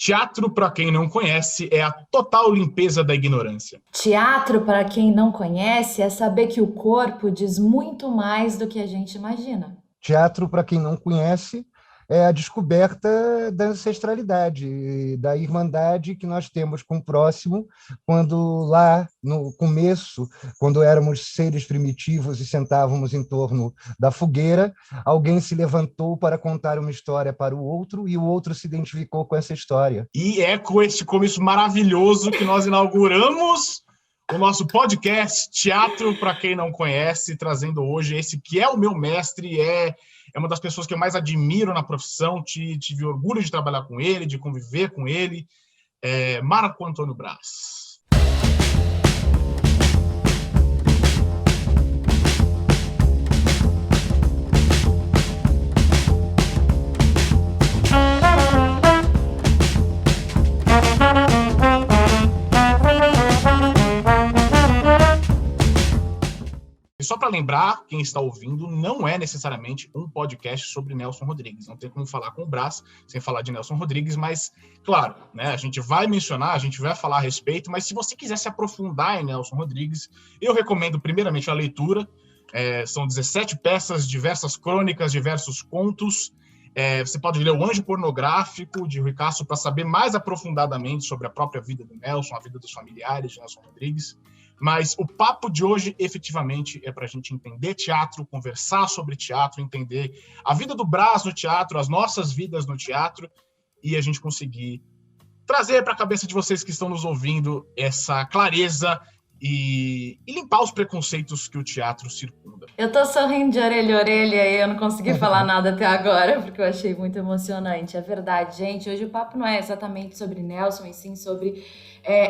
Teatro, para quem não conhece, é a total limpeza da ignorância. Teatro, para quem não conhece, é saber que o corpo diz muito mais do que a gente imagina. Teatro, para quem não conhece, é a descoberta da ancestralidade, da irmandade que nós temos com o próximo, quando lá no começo, quando éramos seres primitivos e sentávamos em torno da fogueira, alguém se levantou para contar uma história para o outro e o outro se identificou com essa história. E é com este começo maravilhoso que nós inauguramos o nosso podcast Teatro, para quem não conhece, trazendo hoje esse que é o meu mestre, é uma das pessoas que eu mais admiro na profissão, tive orgulho de trabalhar com ele, de conviver com ele, Marco Antônio Braz. E só para lembrar, quem está ouvindo, não é necessariamente um podcast sobre Nelson Rodrigues. Não tem como falar com o Braz sem falar de Nelson Rodrigues, mas, claro, né, a gente vai mencionar, a gente vai falar a respeito, mas se você quiser se aprofundar em Nelson Rodrigues, eu recomendo primeiramente a leitura. São 17 peças, diversas crônicas, diversos contos. Você pode ler O Anjo Pornográfico, de Rui Castro, para saber mais aprofundadamente sobre a própria vida do Nelson, a vida dos familiares de Nelson Rodrigues. Mas o papo de hoje, efetivamente, é para a gente entender teatro, conversar sobre teatro, entender a vida do Braz no teatro, as nossas vidas no teatro, e a gente conseguir trazer para a cabeça de vocês que estão nos ouvindo essa clareza e limpar os preconceitos que o teatro circunda. Eu tô sorrindo de orelha a orelha e eu não consegui falar nada até agora, porque eu achei muito emocionante. É verdade, gente. Hoje o papo não é exatamente sobre Nelson, e sim sobre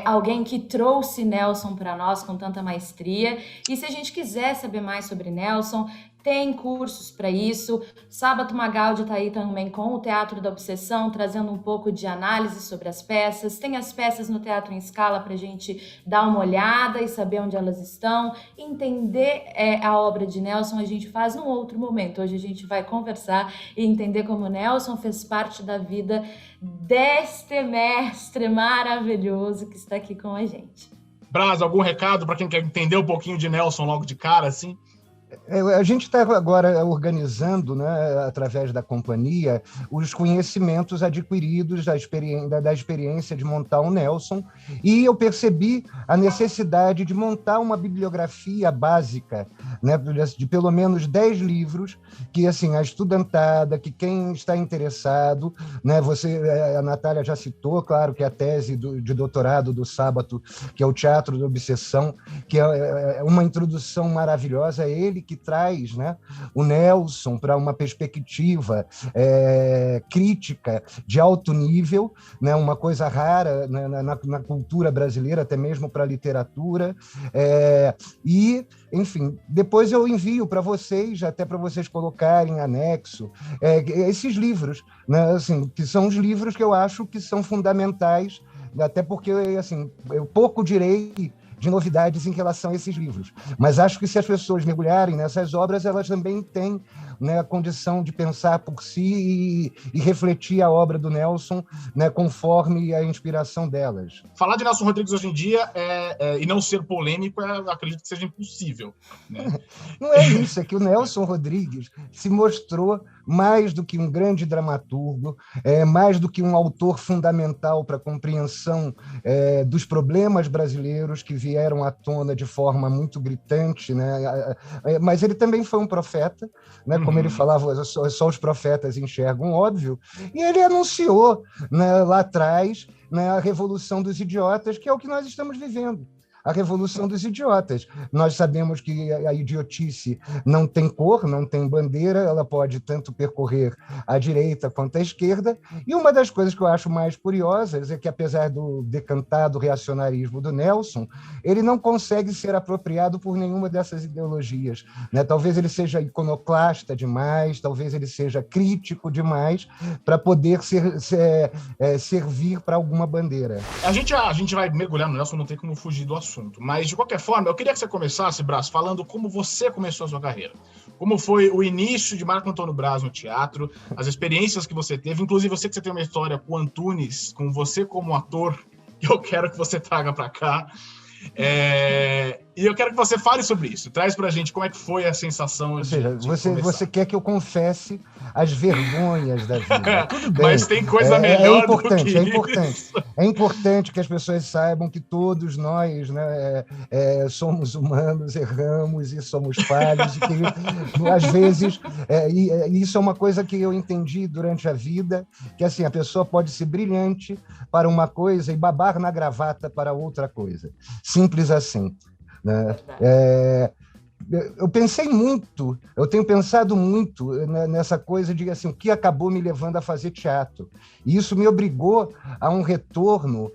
alguém que trouxe Nelson para nós com tanta maestria. E se a gente quiser saber mais sobre Nelson, tem cursos para isso. Sábato Magaldi está aí também com o Teatro da Obsessão, trazendo um pouco de análise sobre as peças. Tem as peças no Teatro em Escala para a gente dar uma olhada e saber onde elas estão. Entender a obra de Nelson a gente faz num outro momento. Hoje a gente vai conversar e entender como Nelson fez parte da vida deste mestre maravilhoso que está aqui com a gente. Braz, algum recado para quem quer entender um pouquinho de Nelson logo de cara, assim? A gente está agora organizando, né, através da companhia, os conhecimentos adquiridos da experiência de montar o Nelson, e eu percebi a necessidade de montar uma bibliografia básica, né, de pelo menos 10 livros, que assim, a estudantada, que quem está interessado, né, a Natália já citou, claro, que a tese de doutorado do Sábato, que é o Teatro da Obsessão, que é uma introdução maravilhosa, ele que traz, né, o Nelson para uma perspectiva crítica de alto nível, né, uma coisa rara, né, na cultura brasileira, até mesmo para a literatura. E, enfim, depois eu envio para vocês, até para vocês colocarem em anexo, esses livros, né, assim, que são os livros que eu acho que são fundamentais, até porque assim, eu pouco direi de novidades em relação a esses livros. Mas acho que se as pessoas mergulharem nessas obras, elas também têm, né, a condição de pensar por si e refletir a obra do Nelson, né, conforme a inspiração delas. Falar de Nelson Rodrigues hoje em dia e não ser polêmico, acredito que seja impossível, né? Não é isso, é que o Nelson Rodrigues se mostrou mais do que um grande dramaturgo, mais do que um autor fundamental para a compreensão dos problemas brasileiros que vieram à tona de forma muito gritante, né? Mas ele também foi um profeta, né? Como ele falava, só os profetas enxergam, óbvio, e ele anunciou, né, lá atrás, né, a Revolução dos Idiotas, que é o que nós estamos vivendo. A Revolução dos Idiotas. Nós sabemos que a idiotice não tem cor, não tem bandeira, ela pode tanto percorrer à direita quanto à esquerda, e uma das coisas que eu acho mais curiosas é que, apesar do decantado reacionarismo do Nelson, ele não consegue ser apropriado por nenhuma dessas ideologias, né? Talvez ele seja iconoclasta demais, talvez ele seja crítico demais para poder servir para alguma bandeira. A gente vai mergulhar no Nelson, não tem como fugir do assunto. assunto. Mas, de qualquer forma, eu queria que você começasse, Brás, falando como você começou a sua carreira. Como foi o início de Marco Antônio Braz no teatro, as experiências que você teve, inclusive eu sei que você tem uma história com o Antunes, com você como ator, que eu quero que você traga para cá. E eu quero que você fale sobre isso. Traz pra gente como é que foi a sensação Ou seja, de você quer que eu confesse as vergonhas da vida. Tudo bem. Mas tem coisa melhor do que isso. É importante que as pessoas saibam que todos nós, né, somos humanos, erramos e somos falhos. E que, às vezes, isso é uma coisa que eu entendi durante a vida, que assim, a pessoa pode ser brilhante para uma coisa e babar na gravata para outra coisa. Simples assim. Né? Eu pensei muito, eu tenho pensado muito nessa coisa de assim, o que acabou me levando a fazer teatro. E isso me obrigou a um retorno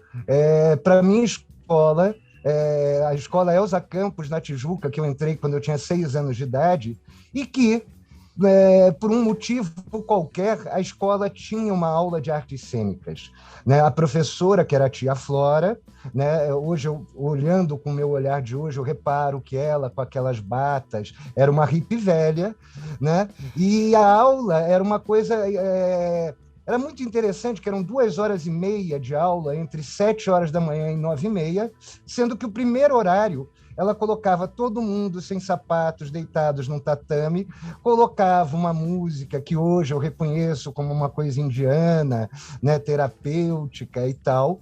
para a minha escola, a escola Elza Campos, na Tijuca, que eu entrei quando eu tinha 6 anos de idade, e que, por um motivo qualquer, a escola tinha uma aula de artes cênicas. Né? A professora, que era a tia Flora, né? Hoje, olhando com o meu olhar de hoje, eu reparo que ela, com aquelas batas, era uma hippie velha, né? E a aula era uma coisa... Era muito interessante, que eram 2h30 de aula, entre 7 horas da manhã e 9h30, sendo que o primeiro horário ela colocava todo mundo sem sapatos, deitados num tatame, colocava uma música que hoje eu reconheço como uma coisa indiana, né, terapêutica e tal.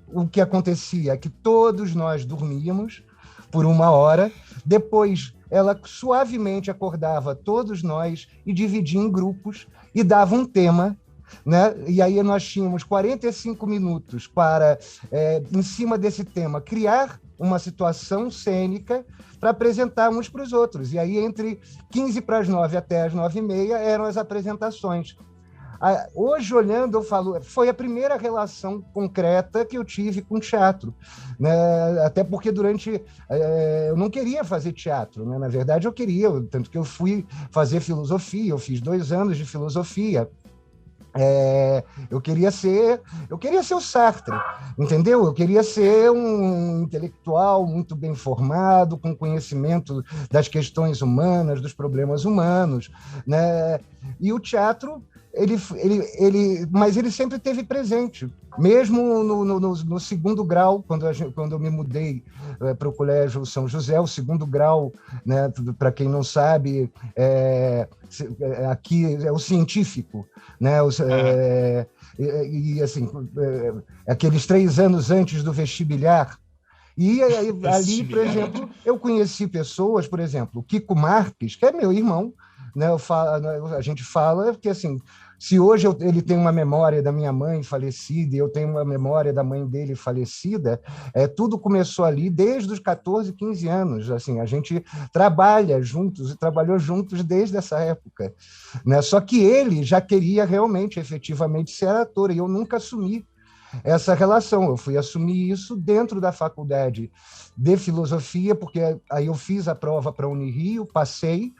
O que acontecia é que todos nós dormíamos por 1 hora, depois ela suavemente acordava todos nós e dividia em grupos e dava um tema, né? E aí nós tínhamos 45 minutos para, em cima desse tema, criar uma situação cênica para apresentar uns para os outros. E aí, entre 8h45 até as 9h30, eram as apresentações. Hoje, olhando, eu falo, foi a primeira relação concreta que eu tive com teatro, né? Até porque eu não queria fazer teatro, né? Na verdade, eu queria, tanto que eu fui fazer filosofia, eu fiz 2 anos de filosofia. Eu queria ser o Sartre, entendeu? Eu queria ser um intelectual muito bem formado, com conhecimento das questões humanas, dos problemas humanos, né? E o teatro, mas ele sempre esteve presente, mesmo no segundo grau, quando eu me mudei para o Colégio São José, o segundo grau, né, para quem não sabe, aqui é o científico, né, e assim, aqueles 3 anos antes do vestibular. E ali, por exemplo, eu conheci pessoas, por exemplo, o Kiko Marques, que é meu irmão, né, a gente fala que, assim, se hoje ele tem uma memória da minha mãe falecida e eu tenho uma memória da mãe dele falecida, tudo começou ali desde os 14, 15 anos. Assim, a gente trabalha juntos e trabalhou juntos desde essa época, né? Só que ele já queria realmente, efetivamente, ser ator, e eu nunca assumi essa relação. Eu fui assumir isso dentro da faculdade de filosofia, porque aí eu fiz a prova para a Unirio, passei.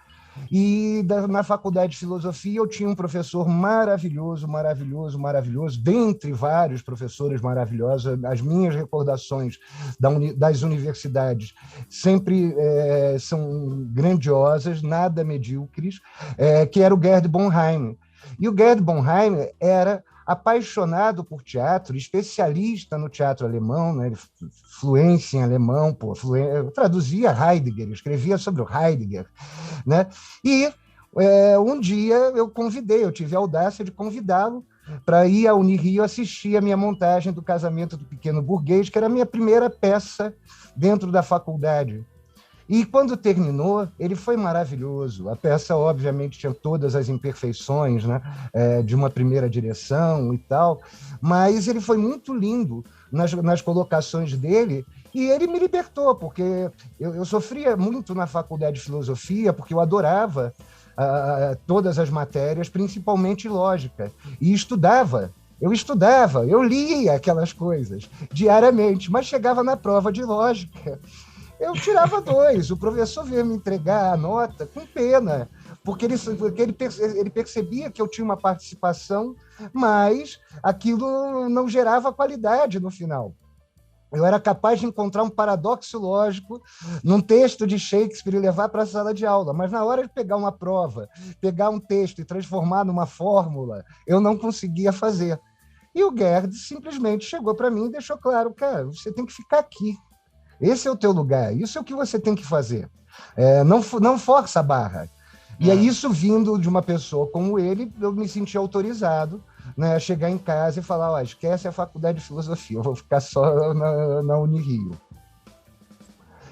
E na faculdade de filosofia eu tinha um professor maravilhoso, dentre vários professores maravilhosos. As minhas recordações das universidades sempre são grandiosas, nada medíocres, que era o Gerd Bonheim. E o Gerd Bonheim era apaixonado por teatro, especialista no teatro alemão, né? Fluência em alemão, eu traduzia Heidegger, escrevia sobre o Heidegger, né? E um dia eu tive a audácia de convidá-lo para ir à Unirio assistir a minha montagem do Casamento do Pequeno Burguês, que era a minha primeira peça dentro da faculdade. E quando terminou, ele foi maravilhoso. A peça, obviamente, tinha todas as imperfeições, né, de uma primeira direção e tal, mas ele foi muito lindo nas colocações dele, e ele me libertou, porque eu sofria muito na faculdade de filosofia, porque eu adorava todas as matérias, principalmente lógica, e eu lia aquelas coisas diariamente, mas chegava na prova de lógica, eu tirava 2, o professor veio me entregar a nota com pena, porque ele percebia que eu tinha uma participação, mas aquilo não gerava qualidade no final. Eu era capaz de encontrar um paradoxo lógico num texto de Shakespeare e levar para a sala de aula, mas na hora de pegar uma prova, pegar um texto e transformar numa fórmula, eu não conseguia fazer. E o Gerd simplesmente chegou para mim e deixou claro, cara, você tem que ficar aqui. Esse é o teu lugar, isso é o que você tem que fazer. Não força a barra. E é isso, vindo de uma pessoa como ele, eu me senti autorizado, né, a chegar em casa e falar, esquece a faculdade de filosofia, eu vou ficar só na Unirio.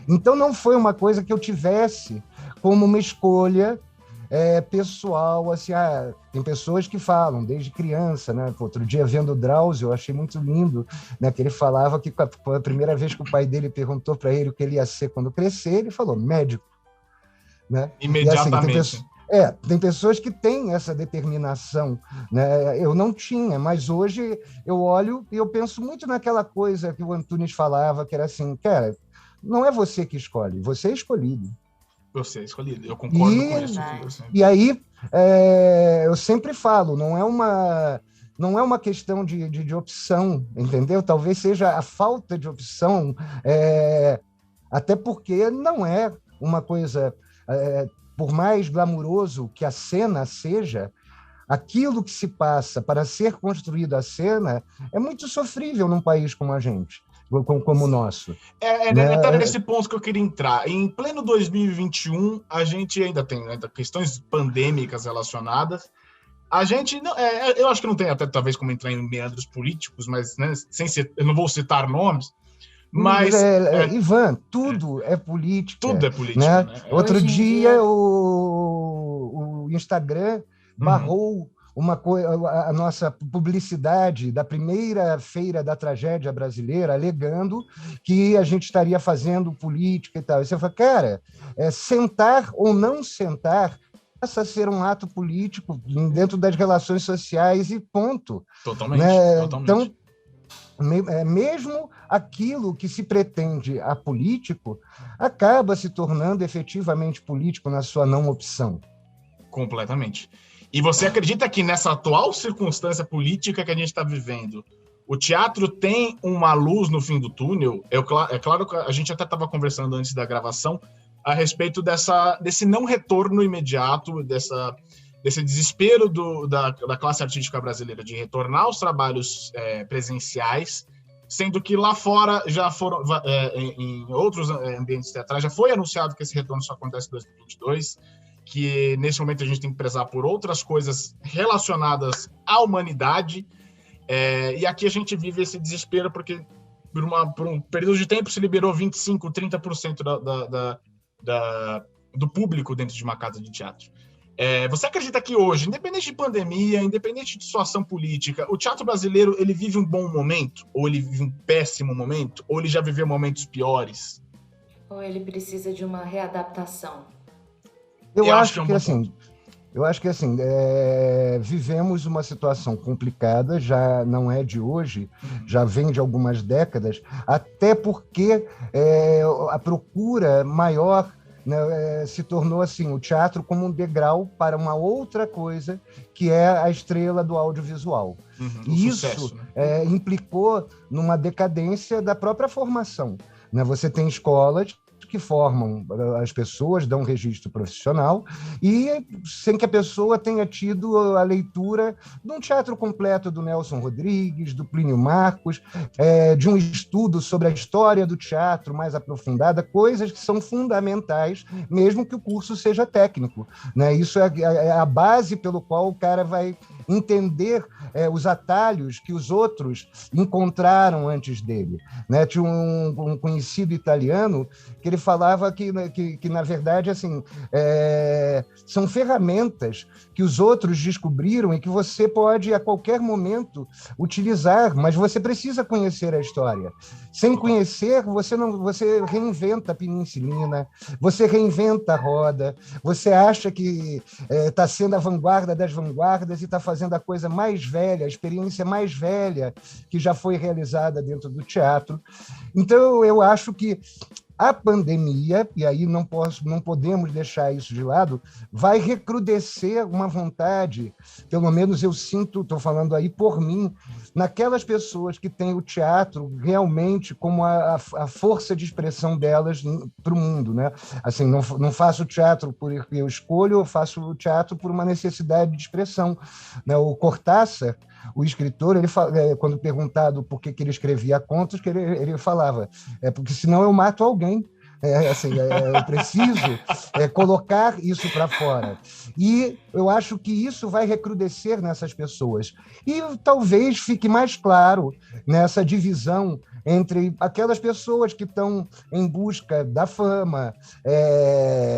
Então não foi uma coisa que eu tivesse como uma escolha pessoal, assim, tem pessoas que falam desde criança, né? Outro dia vendo o Drauzio, eu achei muito lindo, né, que ele falava que a primeira vez que o pai dele perguntou para ele o que ele ia ser quando crescer, ele falou médico, né? Imediatamente. E, assim, tem pessoas que têm essa determinação, né? Eu não tinha, mas hoje eu olho e eu penso muito naquela coisa que o Antunes falava, que era assim, cara, não é você que escolhe, você é escolhido. Você é escolhido, eu concordo com isso. E aí, eu sempre falo, não é uma questão de opção, entendeu? Talvez seja a falta de opção, até porque não é uma coisa... por mais glamuroso que a cena seja, aquilo que se passa para ser construída a cena é muito sofrível num país como a gente, como o nosso. Até nesse ponto que eu queria entrar. Em pleno 2021, a gente ainda tem questões pandêmicas relacionadas. A gente, eu acho que não tem até talvez como entrar em meandros políticos, mas né, eu não vou citar nomes, mas... Ivan, tudo é política. Tudo é política, né? Né? Outro dia, o Instagram barrou a nossa publicidade da primeira feira da tragédia brasileira, alegando que a gente estaria fazendo política e tal. E você fala, cara, sentar ou não sentar passa a ser um ato político dentro das relações sociais e ponto. Totalmente, né? totalmente. Então, mesmo aquilo que se pretende apolítico acaba se tornando efetivamente político na sua não opção. Completamente. E você acredita que nessa atual circunstância política que a gente está vivendo, o teatro tem uma luz no fim do túnel? É claro que a gente até estava conversando antes da gravação a respeito desse não retorno imediato, desse desespero da classe artística brasileira de retornar aos trabalhos presenciais, sendo que lá fora já foram, em outros ambientes teatrais, já foi anunciado que esse retorno só acontece em 2022, que nesse momento a gente tem que prezar por outras coisas relacionadas à humanidade, e aqui a gente vive esse desespero porque por um período de tempo se liberou 25%, 30% do público dentro de uma casa de teatro. Você acredita que hoje, independente de pandemia, independente de situação política, o teatro brasileiro ele vive um bom momento? Ou ele vive um péssimo momento? Ou ele já viveu momentos piores? Ou ele precisa de uma readaptação? Eu acho que assim, vivemos uma situação complicada, já não é de hoje, já vem de algumas décadas, até porque a procura maior, né, se tornou assim, o teatro como um degrau para uma outra coisa, que é a estrela do audiovisual. E isso implicou numa decadência da própria formação. Né? Você tem escolas que formam as pessoas, dão registro profissional, e sem que a pessoa tenha tido a leitura de um teatro completo do Nelson Rodrigues, do Plínio Marcos, de um estudo sobre a história do teatro mais aprofundada, coisas que são fundamentais, mesmo que o curso seja técnico. Né? Isso é a base pelo qual o cara vai entender os atalhos que os outros encontraram antes dele. Né? Tinha um conhecido italiano que ele falava que na verdade, assim, são ferramentas que os outros descobriram e que você pode, a qualquer momento, utilizar, mas você precisa conhecer a história. Sem conhecer, você reinventa a penicilina, você reinventa a roda, você acha que está sendo a vanguarda das vanguardas e está fazendo a coisa mais velha, a experiência mais velha que já foi realizada dentro do teatro. Então, eu acho que a pandemia, e aí não podemos deixar isso de lado, vai recrudescer uma vontade, pelo menos eu sinto, estou falando aí por mim, naquelas pessoas que têm o teatro realmente como a força de expressão delas para o mundo, né? Assim, não faço teatro porque eu escolho, eu faço teatro por uma necessidade de expressão, né? O Cortázar, o escritor, quando perguntado por que ele escrevia contos, ele falava, porque senão eu mato alguém. Eu preciso colocar isso para fora. E eu acho que isso vai recrudescer nessas pessoas. E talvez fique mais claro nessa divisão entre aquelas pessoas que estão em busca da fama,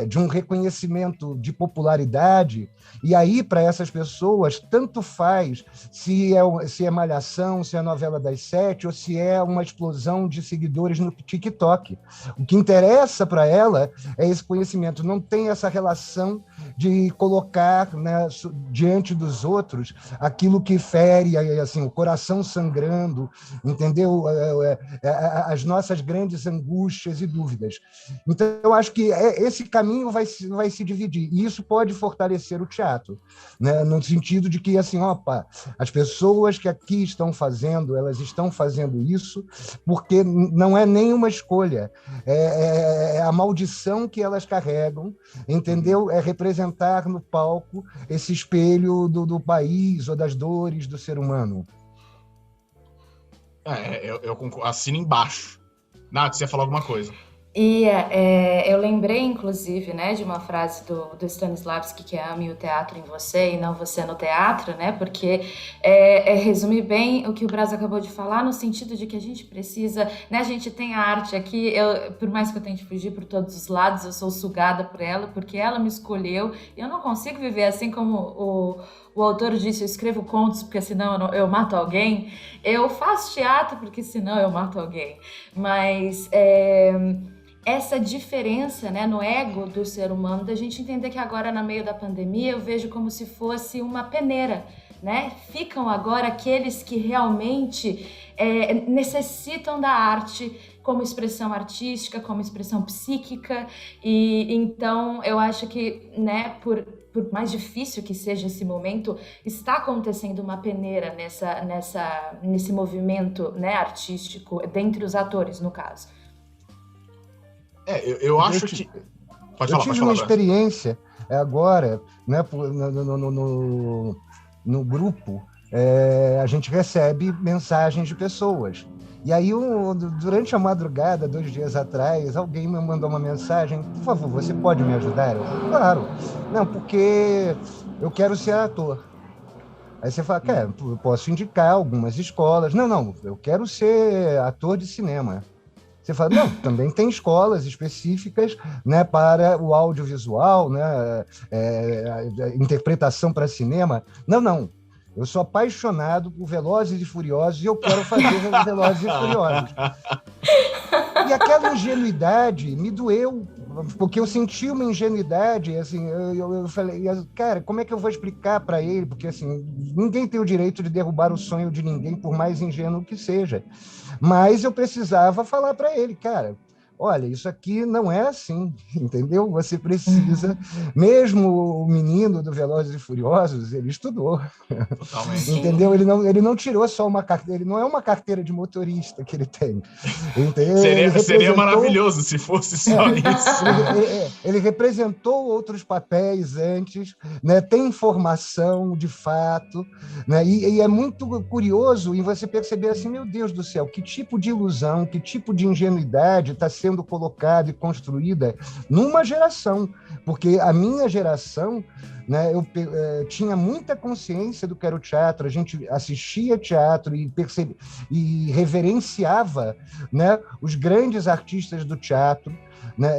de um reconhecimento de popularidade, e aí, para essas pessoas, tanto faz se é Malhação, se é a novela das 7, ou se é uma explosão de seguidores no TikTok. O que interessa para ela é esse conhecimento, não tem essa relação de colocar, né, diante dos outros aquilo que fere, assim, o coração sangrando, entendeu? As nossas grandes angústias e dúvidas. Então, eu acho que esse caminho vai se dividir, e isso pode fortalecer o teatro, né? No sentido de que, assim, as pessoas que aqui estão fazendo, elas estão fazendo isso porque não é nenhuma escolha, é a maldição que elas carregam, entendeu? É representar no palco esse espelho do país ou das dores do ser humano. Eu assino embaixo. Nath, você ia falar alguma coisa? E eu lembrei, inclusive, né, de uma frase do Stanislavski, que é ame o teatro em você e não você no teatro, né, porque resume bem o que o Brás acabou de falar, no sentido de que a gente precisa, né, a gente tem a arte aqui, por mais que eu tente fugir por todos os lados, eu sou sugada por ela, porque ela me escolheu, eu não consigo viver assim como o autor disse, eu escrevo contos porque senão eu mato alguém, eu faço teatro porque senão eu mato alguém, mas essa diferença, né, no ego do ser humano, da gente entender que agora, no meio da pandemia, eu vejo como se fosse uma peneira, né? Ficam agora aqueles que realmente necessitam da arte como expressão artística, como expressão psíquica, e então eu acho que, né, por mais difícil que seja esse momento, está acontecendo uma peneira nesse movimento, né, artístico, dentre os atores, no caso. Eu acho que... Eu tive uma experiência agora, né, no grupo, a gente recebe mensagens de pessoas. E aí, durante a madrugada, 2 dias atrás, alguém me mandou uma mensagem: por favor, você pode me ajudar? Eu falei, claro. Não, porque eu quero ser ator. Aí você fala, eu posso indicar algumas escolas. Não, eu quero ser ator de cinema. Você fala, não, também tem escolas específicas, né, para o audiovisual, né, interpretação para cinema. Não. Eu sou apaixonado por Velozes e Furiosos e eu quero fazer Velozes e Furiosos. E aquela ingenuidade me doeu, porque eu senti uma ingenuidade, assim, eu falei, cara, como é que eu vou explicar para ele? Porque, assim, ninguém tem o direito de derrubar o sonho de ninguém, por mais ingênuo que seja. Mas eu precisava falar para ele, cara, olha, isso aqui não é assim, entendeu? Você precisa, mesmo o menino do Velozes e Furiosos, ele estudou. Totalmente. Entendeu? Ele não tirou só uma carteira, ele não é uma carteira de motorista que ele tem. Seria maravilhoso se fosse só isso. Ele representou outros papéis antes, né? Tem informação de fato, né? E é muito curioso em você perceber assim, meu Deus do céu, que tipo de ilusão, que tipo de ingenuidade está sendo colocada e construída numa geração, porque a minha geração, né, eu tinha muita consciência do que era o teatro, a gente assistia teatro e reverenciava, né, os grandes artistas do teatro, né,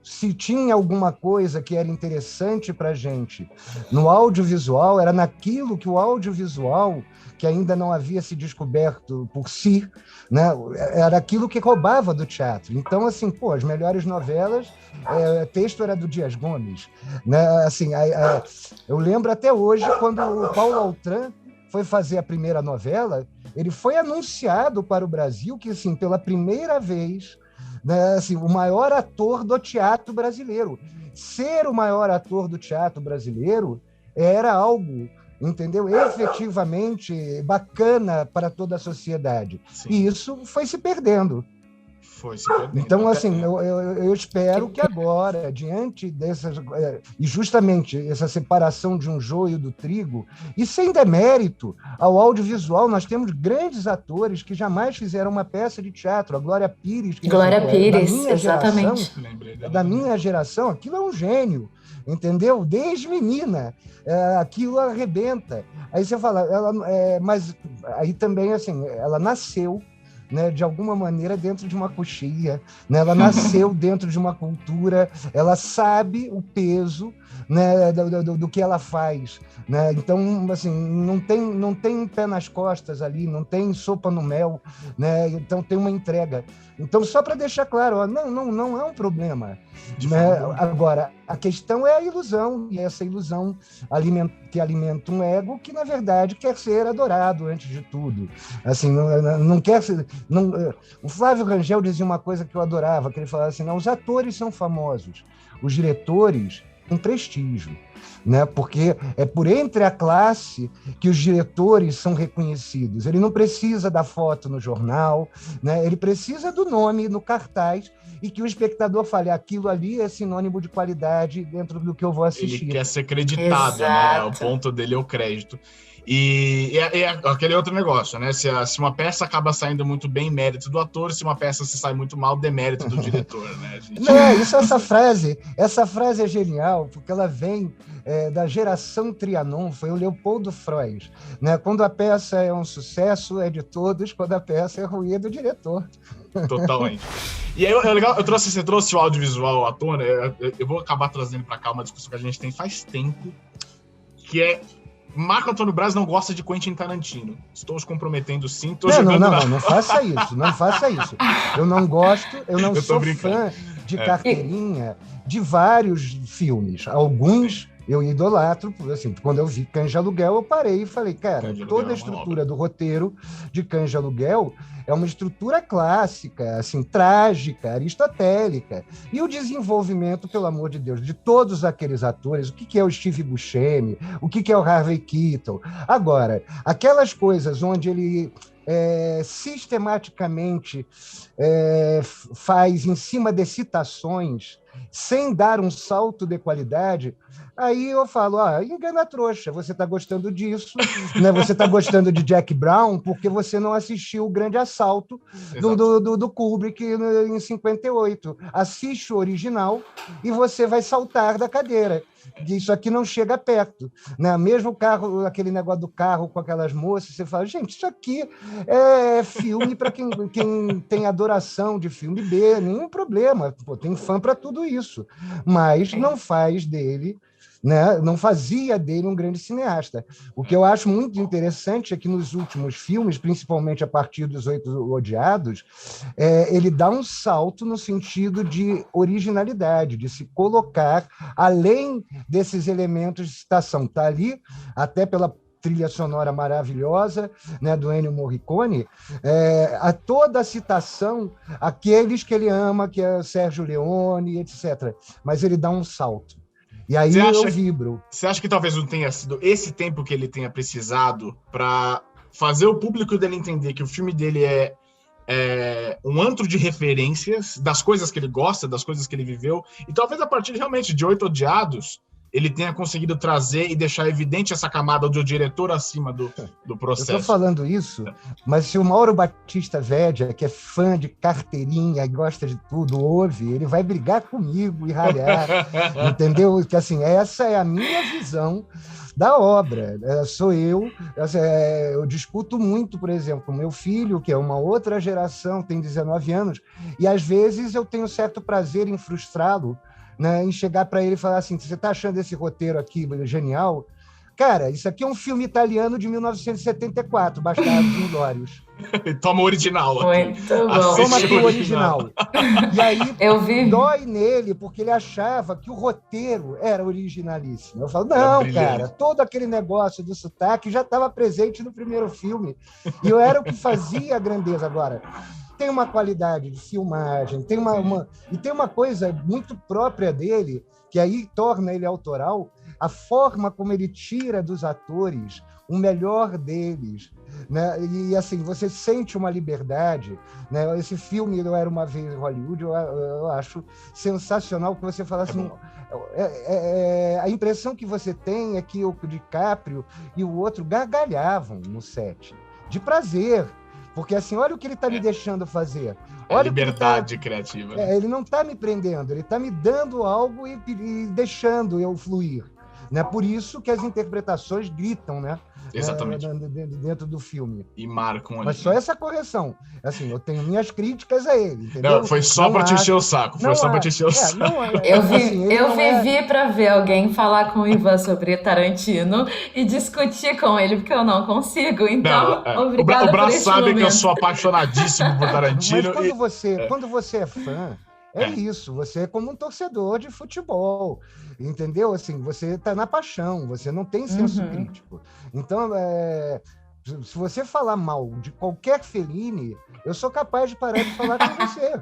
se tinha alguma coisa que era interessante para a gente no audiovisual, era naquilo que o audiovisual, que ainda não havia se descoberto por si, né, era aquilo que roubava do teatro. Então, assim, as melhores novelas, texto era do Dias Gomes, né? Assim, eu lembro até hoje, quando o Paulo Altran foi fazer a primeira novela, ele foi anunciado para o Brasil que, assim, pela primeira vez, né, assim, o maior ator do teatro brasileiro. Ser o maior ator do teatro brasileiro era algo, entendeu? Efetivamente bacana para toda a sociedade. Sim. E isso foi se perdendo. Foi se perdendo. Então, assim, eu espero que agora, diante dessas... E justamente essa separação de um joio do trigo, e sem demérito ao audiovisual, nós temos grandes atores que jamais fizeram uma peça de teatro. A Glória Pires, que Glória Pires, exatamente. Da minha geração, aquilo é um gênio, entendeu? Desde menina, aquilo arrebenta. Aí você fala, mas aí também, assim, ela nasceu, né, de alguma maneira dentro de uma coxia, né? Ela nasceu dentro de uma cultura, ela sabe o peso, né, do que ela faz, né? Então, assim, não tem pé nas costas ali, não tem sopa no mel, né? Então tem uma entrega. Então, só para deixar claro, ó, não é um problema, né? Agora, a questão é a ilusão, e essa ilusão que alimenta um ego que, na verdade, quer ser adorado antes de tudo. Assim, não quer ser... O Flávio Rangel dizia uma coisa que eu adorava, que ele falava assim, não, os atores são famosos, os diretores têm prestígio, né? Porque é por entre a classe que os diretores são reconhecidos. Ele não precisa da foto no jornal, né? Ele precisa do nome no cartaz e que o espectador fale, aquilo ali é sinônimo de qualidade dentro do que eu vou assistir. Ele quer ser acreditado, né? O ponto dele é o crédito. E é aquele outro negócio, né? Se uma peça acaba saindo muito bem, mérito do ator, se uma peça se sai muito mal, demérito do diretor, né? Essa frase é genial, porque ela vem da geração Trianon, foi o Leopoldo Freud, né? Quando a peça é um sucesso, é de todos, quando a peça é ruim, é do diretor. Totalmente. E aí, é legal, você trouxe o audiovisual à tona, eu vou acabar trazendo para cá uma discussão que a gente tem faz tempo, que é Marco Antônio Braz não gosta de Quentin Tarantino. Estou os comprometendo sim, não faça isso. Eu não gosto, eu não sou fã de carteirinha de vários filmes. Alguns eu idolatro, assim, quando eu vi Cães de Aluguel, eu parei e falei, cara, toda a estrutura do roteiro de Cães de Aluguel é uma estrutura clássica, assim, trágica, aristotélica. E o desenvolvimento, pelo amor de Deus, de todos aqueles atores, o que é o Steve Buscemi, o que é o Harvey Keitel. Agora, aquelas coisas onde ele sistematicamente faz em cima de citações, sem dar um salto de qualidade, aí eu falo, engana a trouxa, você está gostando disso, né? Você está gostando de Jack Brown porque você não assistiu o Grande Assalto do Kubrick em 58. Assiste o original e você vai saltar da cadeira. Isso aqui não chega perto, né? Mesmo o carro, aquele negócio do carro com aquelas moças, você fala, gente, isso aqui é filme para quem tem adoração de filme B, nenhum problema, tem fã para tudo isso, mas não faz dele, né? Não fazia dele um grande cineasta. O que eu acho muito interessante é que nos últimos filmes, principalmente a partir dos Oito Odiados, ele dá um salto no sentido de originalidade, de se colocar além desses elementos de citação. Está ali, até pela trilha sonora maravilhosa, né, do Ennio Morricone, a toda a citação, aqueles que ele ama, que é Sérgio Leone, etc. Mas ele dá um salto. E aí eu vibro. Você acha que talvez não tenha sido esse tempo que ele tenha precisado para fazer o público dele entender que o filme dele é um antro de referências das coisas que ele gosta, das coisas que ele viveu, e talvez a partir realmente de Oito Odiados ele tenha conseguido trazer e deixar evidente essa camada do diretor acima do processo. Eu estou falando isso, mas se o Mauro Batista Vedia, que é fã de carteirinha e gosta de tudo, ouve, ele vai brigar comigo e ralhar, entendeu? Que assim, essa é a minha visão da obra. Sou eu discuto muito, por exemplo, com meu filho, que é uma outra geração, tem 19 anos, e às vezes eu tenho certo prazer em frustrá-lo, né, em chegar para ele e falar assim, você está achando esse roteiro aqui genial? Cara, isso aqui é um filme italiano de 1974, Bastardos Inglórios. Toma o original. Muito bom. Toma aqui o original. E aí Eu vi. dói nele, porque ele achava que o roteiro era originalíssimo. Eu falo, não, cara, todo aquele negócio do sotaque já estava presente no primeiro filme. E eu era o que fazia a grandeza. Agora, tem uma qualidade de filmagem, e tem uma coisa muito própria dele, que aí torna ele autoral, a forma como ele tira dos atores o melhor deles, né? E assim, você sente uma liberdade, né? Esse filme Eu Era Uma Vez em Hollywood, eu acho sensacional, que você fala assim, a impressão que você tem é que o DiCaprio e o outro gargalhavam no set, de prazer, porque assim, olha o que ele está me deixando fazer. Olha, liberdade criativa. Ele não está me prendendo, ele está me dando algo e deixando eu fluir. Né? Por isso que as interpretações gritam, né? Exatamente. Dentro do filme. E marcam ali. Mas só essa correção. Assim, eu tenho minhas críticas a ele, entendeu? Não, foi só para te encher o saco. Foi só para te encher o saco. Eu vivi para ver alguém falar com o Ivan sobre Tarantino e discutir com ele, porque eu não consigo. Então, obrigada. O Brás sabe que eu sou apaixonadíssimo por Tarantino. Mas quando você é fã, isso, você é como um torcedor de futebol, entendeu? Assim, você está na paixão, você não tem senso crítico. Então, se você falar mal de qualquer Fellini, eu sou capaz de parar de falar com você.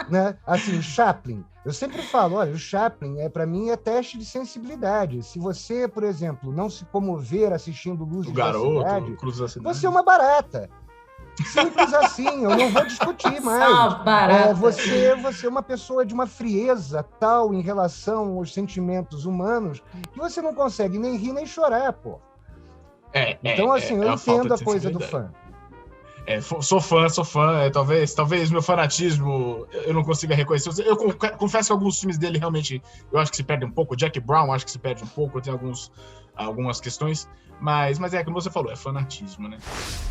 Né? Assim, o Chaplin, eu sempre falo, olha, o Chaplin, para mim, é teste de sensibilidade. Se você, por exemplo, não se comover assistindo Luzes da Cidade, Cruz da Cidade, você é uma barata. Simples assim, eu não vou discutir mais. Só barata. Você é uma pessoa de uma frieza tal em relação aos sentimentos humanos que você não consegue nem rir nem chorar, pô. Então, assim, eu entendo a coisa do fã. Sou fã. Talvez meu fanatismo eu não consiga reconhecer. Eu confesso que alguns filmes dele realmente eu acho que se perde um pouco. Jack Brown acho que se perde um pouco. Tem algumas questões, mas como você falou, é fanatismo, né?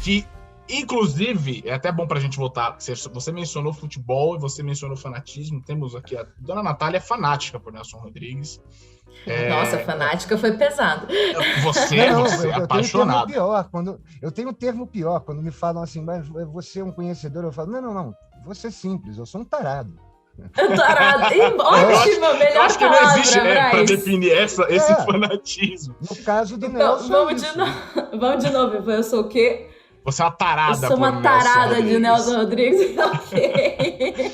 Que inclusive, é até bom pra gente voltar. Você mencionou futebol e você mencionou fanatismo. Temos aqui a Dona Natália, fanática por Nelson Rodrigues. Nossa, fanática foi pesado. Você é apaixonado. Eu tenho um termo pior. Quando me falam assim, mas você é um conhecedor, eu falo, não. Vou ser simples, eu sou um tarado. Tarado. Ótima, melhor acho que palavra, não existe para definir esse fanatismo. No caso do então, Nelson. Vamos de novo. Eu sou o quê? Você é uma tarada. Eu sou uma tarada de Nelson Rodrigues. Ok.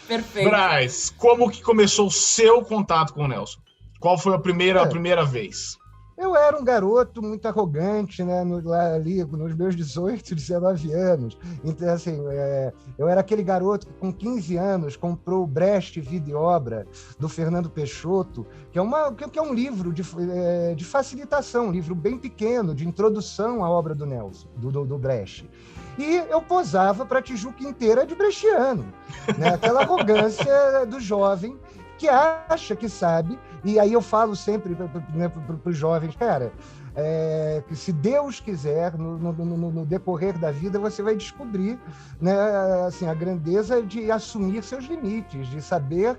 Perfeito. Brás, como que começou o seu contato com o Nelson? Qual foi a primeira vez? Eu era um garoto muito arrogante, né, ali nos meus 18, 19 anos. Então, assim, eu era aquele garoto que com 15 anos comprou o Brecht Vida e Obra, do Fernando Peixoto, que é um livro de facilitação, um livro bem pequeno, de introdução à obra do Nelson, do Brecht. E eu posava para a Tijuca inteira de brechiano, né? Aquela arrogância do jovem que acha que sabe, e aí eu falo sempre para os jovens, cara, que se Deus quiser, no decorrer da vida, você vai descobrir, né, assim, a grandeza de assumir seus limites, de saber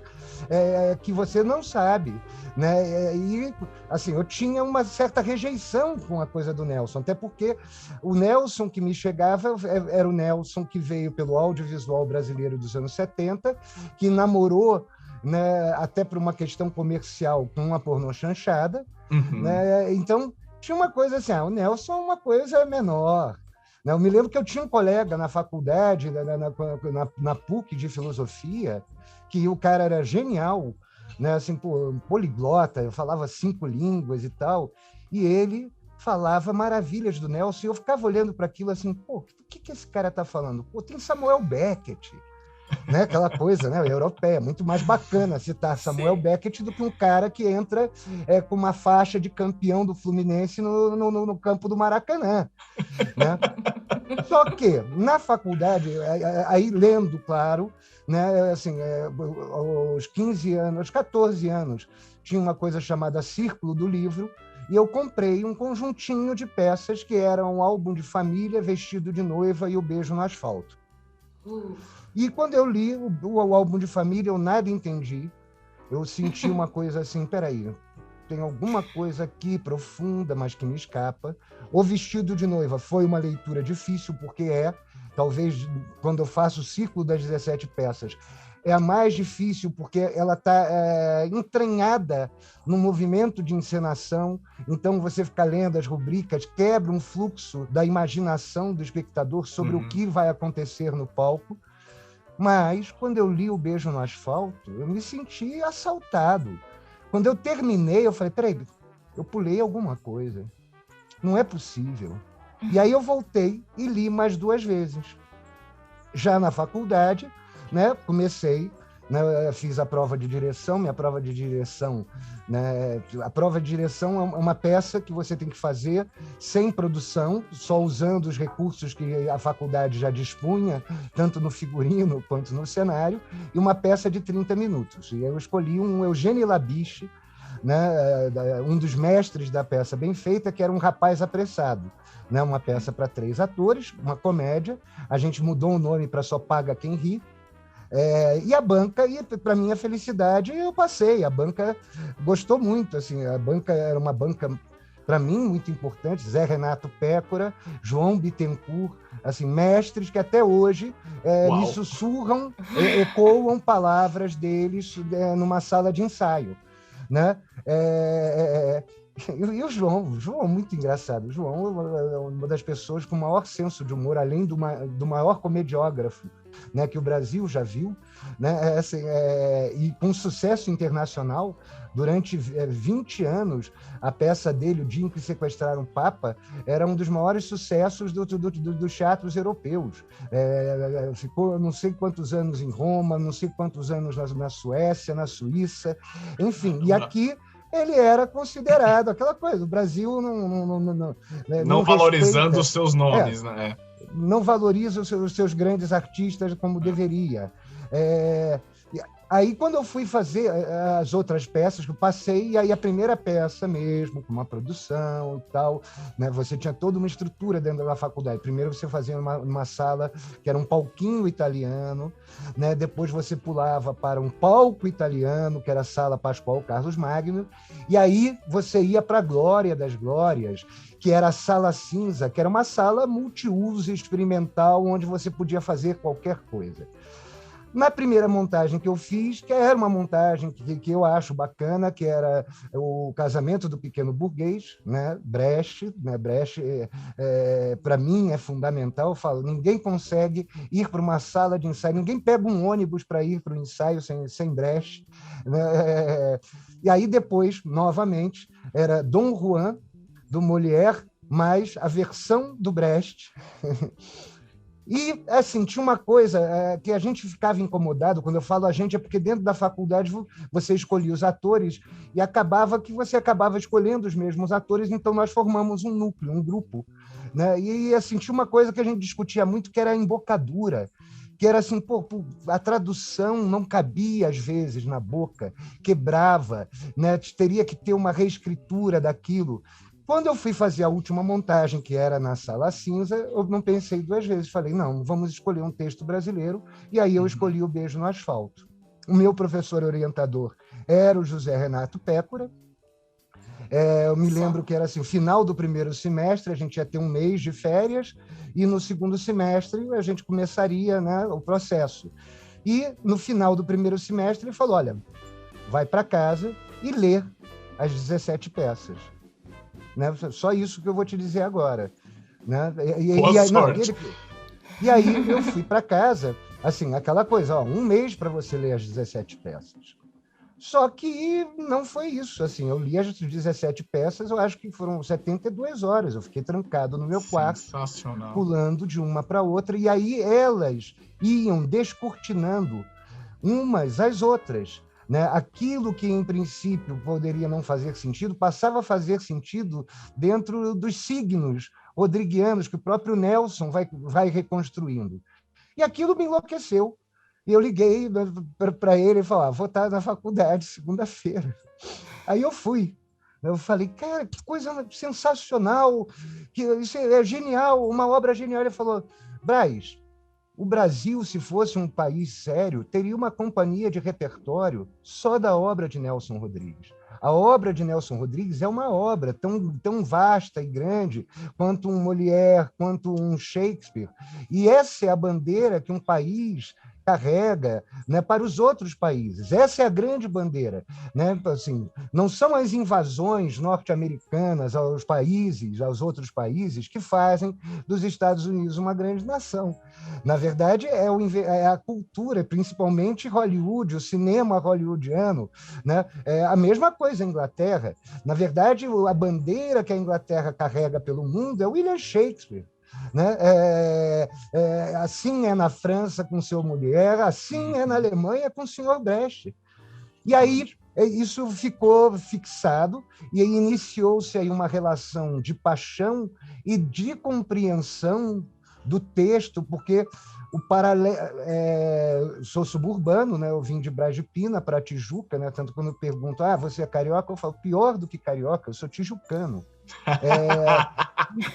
que você não sabe. Né? E assim, eu tinha uma certa rejeição com a coisa do Nelson, até porque o Nelson que me chegava era o Nelson que veio pelo audiovisual brasileiro dos anos 70, que namorou, né, até por uma questão comercial com uma pornô chanchada, né? Então tinha uma coisa assim, o Nelson é uma coisa menor. Né? Eu me lembro que eu tinha um colega na faculdade, na PUC de filosofia, que o cara era genial, né? Assim, poliglota, falava 5 línguas e tal, e ele falava maravilhas do Nelson, e eu ficava olhando para aquilo assim, o que esse cara está falando? Tem Samuel Beckett, né? Aquela coisa, né, europeia, muito mais bacana citar Samuel Beckett do que um cara que entra com uma faixa de campeão do Fluminense no campo do Maracanã, né? Só que na faculdade, aí lendo, claro, né, assim, aos 15 anos, aos 14 anos, tinha uma coisa chamada Círculo do Livro, e eu comprei um conjuntinho de peças que eram um álbum de família, Vestido de Noiva e O Beijo no Asfalto. E quando eu li o álbum de família, eu nada entendi. Eu senti uma coisa assim, peraí, tem alguma coisa aqui profunda, mas que me escapa. O Vestido de Noiva foi uma leitura difícil, porque talvez quando eu faço o ciclo das 17 peças, é a mais difícil, porque ela está entranhada no movimento de encenação. Então, você fica lendo as rubricas, quebra um fluxo da imaginação do espectador sobre o que vai acontecer no palco. Mas, quando eu li O Beijo no Asfalto, eu me senti assaltado. Quando eu terminei, eu falei, peraí, eu pulei alguma coisa. Não é possível. E aí eu voltei e li mais 2 vezes. Já na faculdade, né, comecei, né, fiz a prova de direção, minha prova de direção, né, a prova de direção é uma peça que você tem que fazer sem produção, só usando os recursos que a faculdade já dispunha, tanto no figurino quanto no cenário, e uma peça de 30 minutos. E eu escolhi um Eugênio Labiche, né, um dos mestres da peça bem feita, que era Um Rapaz Apressado, né, uma peça para 3 atores, uma comédia. A gente mudou o nome para Só Paga Quem Ri. E a banca, e para minha felicidade, eu passei. A banca gostou muito. Assim, a banca era uma banca, para mim, muito importante. Zé Renato Pécora, João Bittencourt, assim, mestres que até hoje me sussurram, ecoam palavras deles numa sala de ensaio. Né? E o João, muito engraçado. O João é uma das pessoas com o maior senso de humor, além do maior comediógrafo, né, que o Brasil já viu, né, e com sucesso internacional. Durante 20 anos, a peça dele, O Dia em que Sequestraram o Papa, era um dos maiores sucessos dos teatros europeus. Ficou não sei quantos anos em Roma, não sei quantos anos na Suécia, na Suíça, enfim. E aqui ele era considerado aquela coisa. O Brasil não valorizando os seus nomes, né? Não valoriza os seus grandes artistas como deveria. Aí, quando eu fui fazer as outras peças, que eu passei, e aí a primeira peça mesmo, com uma produção e tal, né, você tinha toda uma estrutura dentro da faculdade. Primeiro você fazia uma sala que era um palquinho italiano, né, depois você pulava para um palco italiano, que era a Sala Pascoal Carlos Magno, e aí você ia para a Glória das Glórias, que era a Sala Cinza, que era uma sala multiuso experimental, onde você podia fazer qualquer coisa. Na primeira montagem que eu fiz, que era uma montagem que eu acho bacana, que era o Casamento do Pequeno Burguês, né? Brecht, né? Brecht para mim é fundamental. Eu falo, ninguém consegue ir para uma sala de ensaio, ninguém pega um ônibus para ir para o ensaio sem Brecht, né? E aí depois, novamente, era Dom Juan, do Molière, mais a versão do Brecht. E, assim, tinha uma coisa que a gente ficava incomodado. Quando eu falo a gente, é porque dentro da faculdade você escolhia os atores e acabava que você acabava escolhendo os mesmos atores, então nós formamos um núcleo, um grupo, né? E, assim, tinha uma coisa que a gente discutia muito, que era a embocadura, que era assim, a tradução não cabia, às vezes, na boca, quebrava, né? Teria que ter uma reescritura daquilo. Quando eu fui fazer a última montagem, que era na Sala Cinza, eu não pensei 2 vezes. Falei, não, vamos escolher um texto brasileiro. E aí eu escolhi O Beijo no Asfalto. O meu professor orientador era o José Renato Pécora. Eu me lembro que era assim, o final do primeiro semestre, a gente ia ter 1 mês de férias, e no segundo semestre a gente começaria, né, o processo. E no final do primeiro semestre ele falou, olha, vai para casa e lê as 17 peças. Né? Só isso que eu vou te dizer agora. Né? E aí eu fui para casa, assim, aquela coisa, 1 mês para você ler as 17 peças. Só que não foi isso. Assim, eu li as 17 peças, eu acho que foram 72 horas. Eu fiquei trancado no meu quarto, pulando de uma para outra, e aí elas iam descortinando umas às outras. Né? Aquilo que, em princípio, poderia não fazer sentido, passava a fazer sentido dentro dos signos rodriguianos que o próprio Nelson vai reconstruindo. E aquilo me enlouqueceu. E eu liguei para ele e falei, vou estar na faculdade segunda-feira. Aí eu fui. Eu falei, cara, que coisa sensacional, que isso é genial, uma obra genial. Ele falou, Braz, o Brasil, se fosse um país sério, teria uma companhia de repertório só da obra de Nelson Rodrigues. A obra de Nelson Rodrigues é uma obra tão vasta e grande quanto um Molière, quanto um Shakespeare. E essa é a bandeira que um país carrega, né, para os outros países. Essa é a grande bandeira, né? Assim, não são as invasões norte-americanas aos outros países, que fazem dos Estados Unidos uma grande nação. Na verdade, é a cultura, principalmente Hollywood, o cinema hollywoodiano, né? É a mesma coisa a Inglaterra. Na verdade, a bandeira que a Inglaterra carrega pelo mundo é William Shakespeare. Né? Assim é na França com o seu Molière, assim é na Alemanha com o senhor Brecht. E aí isso ficou fixado e aí iniciou-se aí uma relação de paixão e de compreensão do texto, porque sou suburbano, né? Eu vim de Brás de Pina para Tijuca, né? Tanto quando perguntam, você é carioca? Eu falo, pior do que carioca, eu sou tijucano.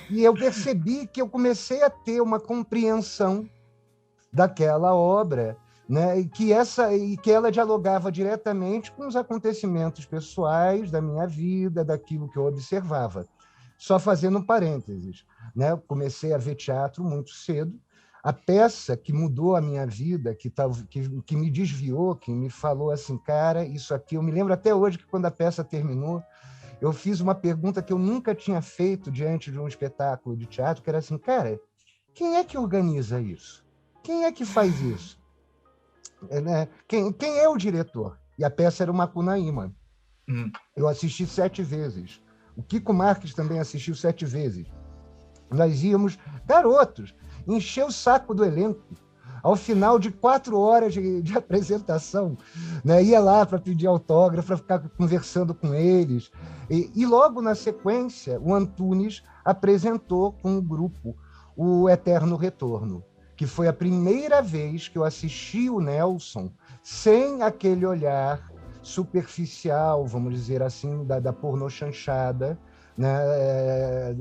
E eu percebi que eu comecei a ter uma compreensão daquela obra, né? E que ela dialogava diretamente com os acontecimentos pessoais da minha vida, daquilo que eu observava. Só fazendo um parênteses, né? Eu comecei a ver teatro muito cedo. A peça que mudou a minha vida, que me desviou, que me falou assim, cara, isso aqui... Eu me lembro até hoje que quando a peça terminou, eu fiz uma pergunta que eu nunca tinha feito diante de um espetáculo de teatro, que era assim, cara, quem é que organiza isso? Quem é que faz isso? Quem é o diretor? E a peça era o Macunaíma. Eu assisti 7 vezes. O Kiko Marques também assistiu 7 vezes. Nós íamos, garotos, encher o saco do elenco. Ao final de 4 horas de apresentação, né? Ia lá para pedir autógrafo, para ficar conversando com eles. E logo na sequência, o Antunes apresentou com o grupo o Eterno Retorno, que foi a primeira vez que eu assisti o Nelson sem aquele olhar superficial, vamos dizer assim, da pornochanchada, né,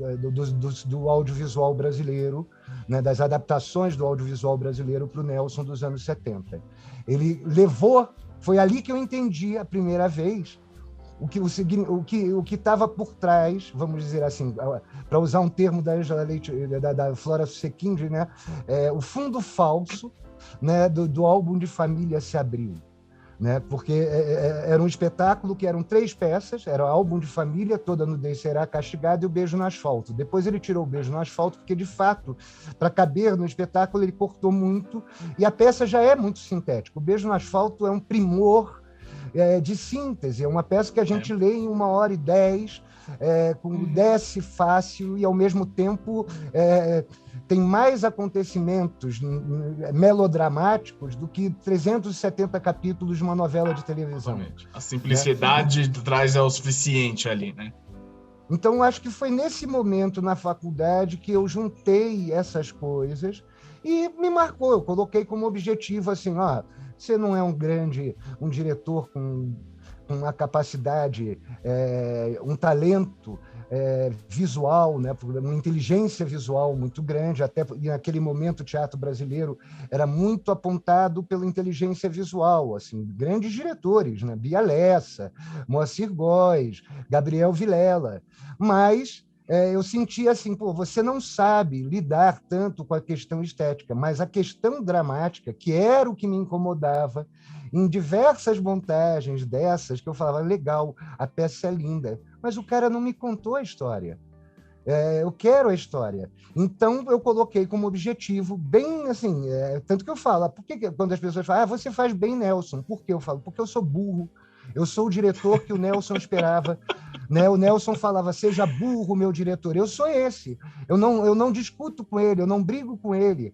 do audiovisual brasileiro, né, das adaptações do audiovisual brasileiro para o Nelson dos anos 70. Ele levou, foi ali que eu entendi a primeira vez o que estava por trás, vamos dizer assim, para usar um termo da Angela Leite, da Flora Sequindi, né, o fundo falso, né, do álbum de família se abriu. Né? Porque era um espetáculo que eram 3 peças, era o álbum de família, Toda Nudez Será Castigada e o Beijo no Asfalto. Depois ele tirou o Beijo no Asfalto, porque, de fato, para caber no espetáculo, ele cortou muito, e a peça já é muito sintética. O Beijo no Asfalto é um primor de síntese, é uma peça que a gente lê em 1h10, desce fácil e, ao mesmo tempo, tem mais acontecimentos melodramáticos do que 370 capítulos de uma novela de televisão. Exatamente. A simplicidade traz o suficiente ali, né? Então, acho que foi nesse momento na faculdade que eu juntei essas coisas e me marcou. Eu coloquei como objetivo assim, você não é um diretor com uma capacidade, um talento visual, né, uma inteligência visual muito grande, até naquele momento o teatro brasileiro era muito apontado pela inteligência visual, assim, grandes diretores, né, Bia Lessa, Moacir Góes, Gabriel Vilela, mas eu sentia assim, você não sabe lidar tanto com a questão estética, mas a questão dramática, que era o que me incomodava, em diversas montagens dessas, que eu falava, legal, a peça é linda, mas o cara não me contou a história. Eu quero a história. Então, eu coloquei como objetivo, bem assim, tanto que eu falo, quando as pessoas falam, você faz bem, Nelson. Por que eu falo? Porque eu sou burro. Eu sou o diretor que o Nelson esperava. Né? O Nelson falava, seja burro, meu diretor. Eu sou esse. Eu não discuto com ele, eu não brigo com ele.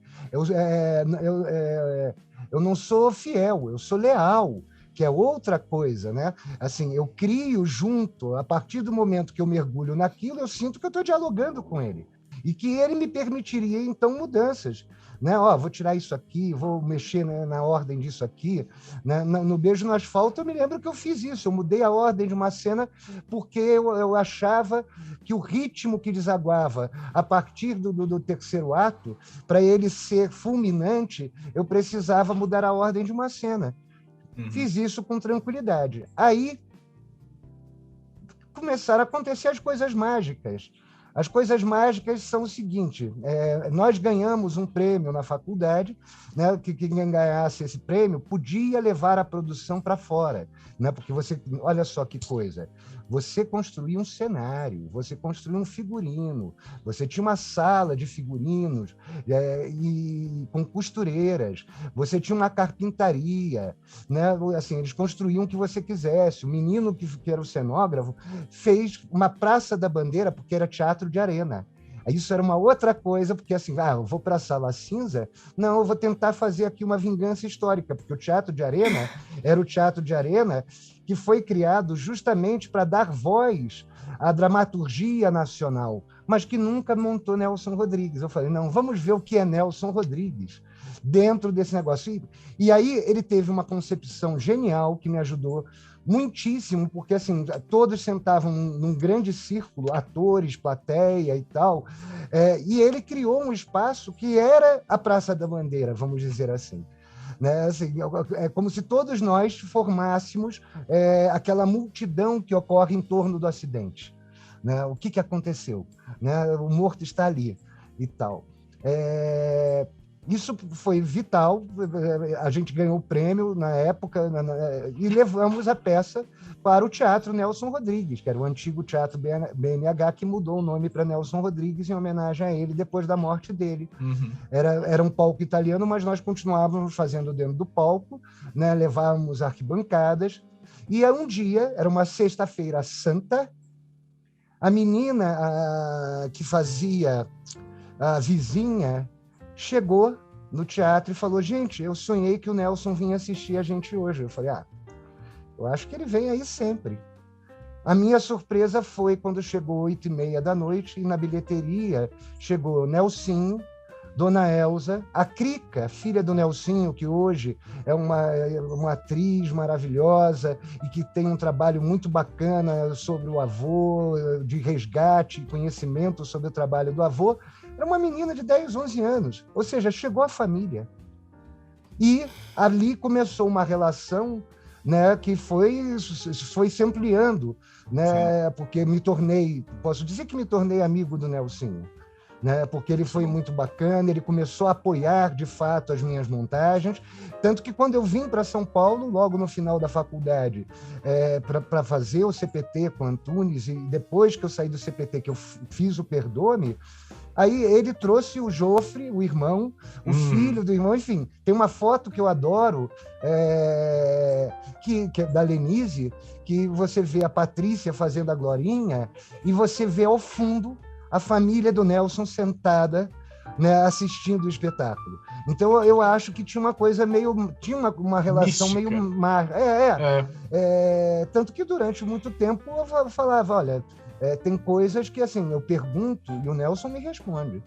Eu não sou fiel, eu sou leal, que é outra coisa, né? Assim, eu crio junto, a partir do momento que eu mergulho naquilo, eu sinto que eu estou dialogando com ele. E que ele me permitiria, então, mudanças. né? Ó, vou tirar isso aqui, vou mexer, né, na ordem disso aqui, né? No Beijo no Asfalto, eu me lembro que eu fiz isso, eu mudei a ordem de uma cena porque eu achava que o ritmo que desaguava a partir do terceiro ato, para ele ser fulminante, eu precisava mudar a ordem de uma cena. Fiz isso com tranquilidade. Aí começaram a acontecer as coisas mágicas. As coisas mágicas são o seguinte: nós ganhamos um prêmio na faculdade, né, que quem ganhasse esse prêmio podia levar a produção para fora, né, porque você, olha só que coisa, você construía um cenário, você construía um figurino, você tinha uma sala de figurinos e com costureiras, você tinha uma carpintaria, né, assim, eles construíam o que você quisesse. O menino que era o cenógrafo fez uma Praça da Bandeira, porque era teatro de arena. Isso era uma outra coisa, porque assim, eu vou para a Sala Cinza? Não, eu vou tentar fazer aqui uma vingança histórica, porque o teatro de arena era o teatro de arena que foi criado justamente para dar voz à dramaturgia nacional, mas que nunca montou Nelson Rodrigues. Eu falei, não, vamos ver o que é Nelson Rodrigues dentro desse negócio. E aí ele teve uma concepção genial que me ajudou muitíssimo, porque assim, todos sentavam num grande círculo, atores, plateia e tal, e ele criou um espaço que era a Praça da Bandeira, vamos dizer assim. Né? Assim, é como se todos nós formássemos aquela multidão que ocorre em torno do acidente. Né? O que aconteceu? Né? O morto está ali e tal. Isso foi vital, a gente ganhou o prêmio na época e levamos a peça para o Teatro Nelson Rodrigues, que era o antigo Teatro BNH, que mudou o nome para Nelson Rodrigues em homenagem a ele depois da morte dele. Era um palco italiano, mas nós continuávamos fazendo dentro do palco, né? Levávamos arquibancadas, e um dia, era uma sexta-feira santa, a menina que fazia a vizinha chegou no teatro e falou, gente, eu sonhei que o Nelson vinha assistir a gente hoje. Eu falei, eu acho que ele vem aí sempre. A minha surpresa foi quando chegou 8h30 da noite e na bilheteria chegou Nelsinho, Dona Elza, a Crica, filha do Nelsinho, que hoje é uma atriz maravilhosa e que tem um trabalho muito bacana sobre o avô, de resgate e conhecimento sobre o trabalho do avô. Era uma menina de 10, 11 anos, ou seja, chegou a família. E ali começou uma relação, né, que foi se ampliando, né, porque posso dizer que me tornei amigo do Nelsinho, né, porque ele foi muito bacana, ele começou a apoiar, de fato, as minhas montagens, tanto que quando eu vim para São Paulo, logo no final da faculdade, para fazer o CPT com Antunes, e depois que eu saí do CPT, que eu fiz o Perdoe-me, aí ele trouxe o Jofre, o irmão, o filho do irmão, enfim. Tem uma foto que eu adoro, que é da Lenise, que você vê a Patrícia fazendo a Glorinha e você vê ao fundo a família do Nelson sentada, né, assistindo o espetáculo. Então, eu acho que tinha uma coisa meio... Tinha uma relação mística. Tanto que durante muito tempo eu falava, olha... tem coisas que assim eu pergunto e o Nelson me responde.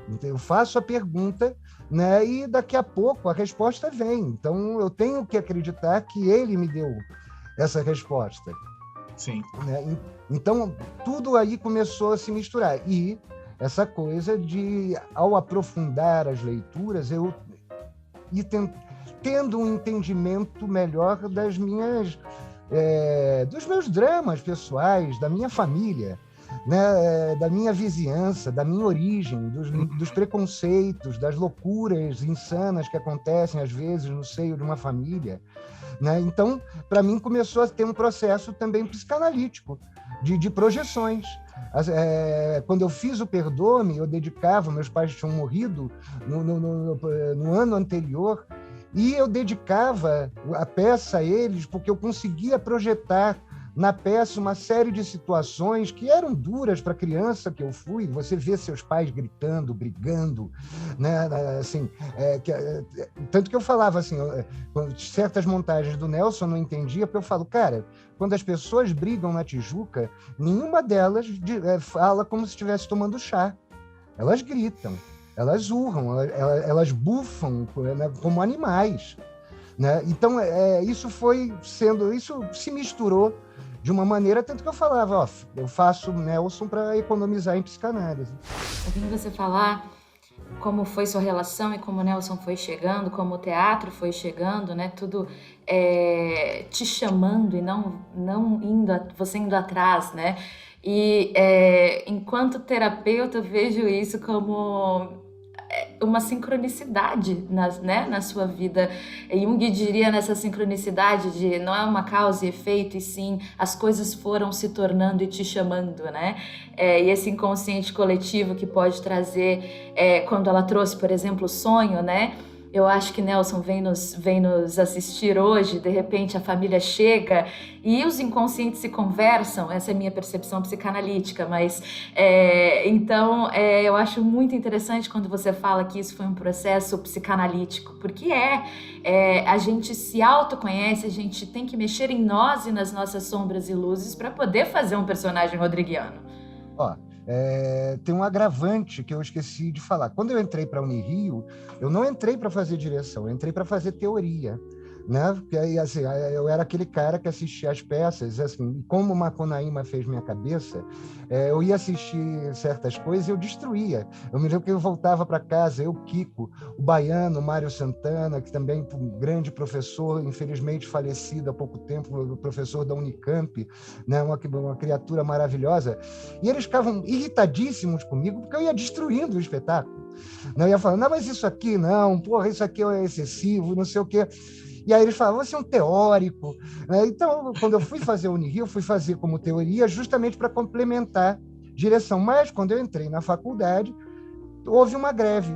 Então, eu faço a pergunta, né, e daqui a pouco a resposta vem. Então eu tenho que acreditar que ele me deu essa resposta. Sim. Né? Então tudo aí começou a se misturar e essa coisa de, ao aprofundar as leituras, eu ir tendo um entendimento melhor das minhas dos meus dramas pessoais, da minha família, né, da minha vizinhança, da minha origem, dos preconceitos, das loucuras insanas que acontecem às vezes no seio de uma família, né? Então, para mim, começou a ter um processo também psicanalítico, de projeções. Quando eu fiz o Perdoe-me, eu dedicava, meus pais tinham morrido no ano anterior, e eu dedicava a peça a eles porque eu conseguia projetar na peça uma série de situações que eram duras para a criança que eu fui. Você vê seus pais gritando, brigando, né? Assim, tanto que eu falava assim, certas montagens do Nelson eu não entendia, porque eu falo, cara, quando as pessoas brigam na Tijuca, nenhuma delas fala como se estivesse tomando chá. Elas gritam. elas urram, elas bufam, né, como animais, né? Então, isso se misturou de uma maneira, tanto que eu falava, eu faço Nelson para economizar em psicanálise. Ouvindo você falar como foi sua relação e como o Nelson foi chegando, como o teatro foi chegando, né? Tudo te chamando e não você indo atrás, né? E enquanto terapeuta, eu vejo isso como uma sincronicidade na sua vida. Jung diria nessa sincronicidade de não é uma causa e efeito, e sim as coisas foram se tornando e te chamando, né? E esse inconsciente coletivo que pode trazer, quando ela trouxe, por exemplo, o sonho, né? Eu acho que Nelson vem nos assistir hoje, de repente a família chega e os inconscientes se conversam, essa é a minha percepção psicanalítica, mas então eu acho muito interessante quando você fala que isso foi um processo psicanalítico, porque a gente se autoconhece, a gente tem que mexer em nós e nas nossas sombras e luzes para poder fazer um personagem rodriguiano. Tem um agravante que eu esqueci de falar. Quando eu entrei para a Unirio, eu não entrei para fazer direção, eu entrei para fazer teoria, né? Porque aí, assim, eu era aquele cara que assistia as peças, assim, como Macunaíma fez minha cabeça, eu ia assistir certas coisas e eu destruía. Eu me lembro que eu voltava para casa, eu, Kiko, o Baiano, o Mário Santana, que também um grande professor, infelizmente falecido há pouco tempo, professor da Unicamp, né? Uma criatura maravilhosa, e eles ficavam irritadíssimos comigo porque eu ia destruindo o espetáculo. Eu ia falando, não, mas isso aqui não, porra, isso aqui é excessivo, não sei o quê. E aí eles falavam, você é um teórico. Então, quando eu fui fazer a Unirio, eu fui fazer como teoria justamente para complementar direção. Mas, quando eu entrei na faculdade, houve uma greve.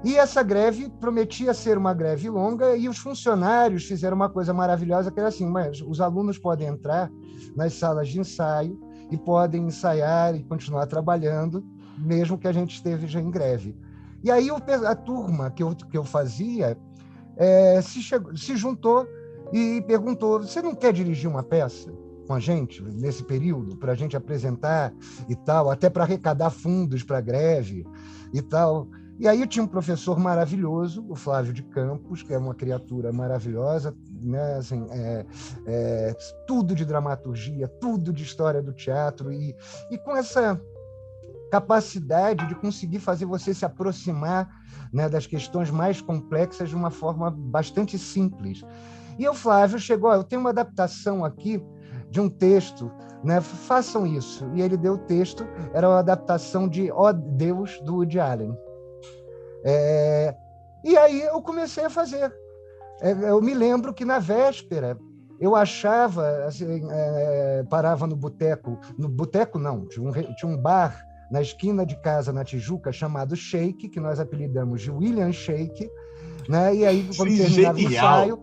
E essa greve prometia ser uma greve longa e os funcionários fizeram uma coisa maravilhosa, que era assim, mas os alunos podem entrar nas salas de ensaio e podem ensaiar e continuar trabalhando, mesmo que a gente esteja em greve. E aí a turma que eu fazia se juntou e perguntou, você não quer dirigir uma peça com a gente nesse período, para a gente apresentar e tal, até para arrecadar fundos para a greve e tal. E aí eu tinha um professor maravilhoso, o Flávio de Campos, que é uma criatura maravilhosa, né? Assim, tudo de dramaturgia, tudo de história do teatro, e com essa capacidade de conseguir fazer você se aproximar, né, das questões mais complexas de uma forma bastante simples. E o Flávio chegou, eu tenho uma adaptação aqui de um texto, né, façam isso. E ele deu o texto, era uma adaptação de Ó Deus, do Woody Allen. E aí eu comecei a fazer. Eu me lembro que na véspera eu achava, assim, parava no boteco não, tinha um bar na esquina de casa, na Tijuca, chamado Shake, que nós apelidamos de William Shake, né? E aí, quando terminava o ensaio,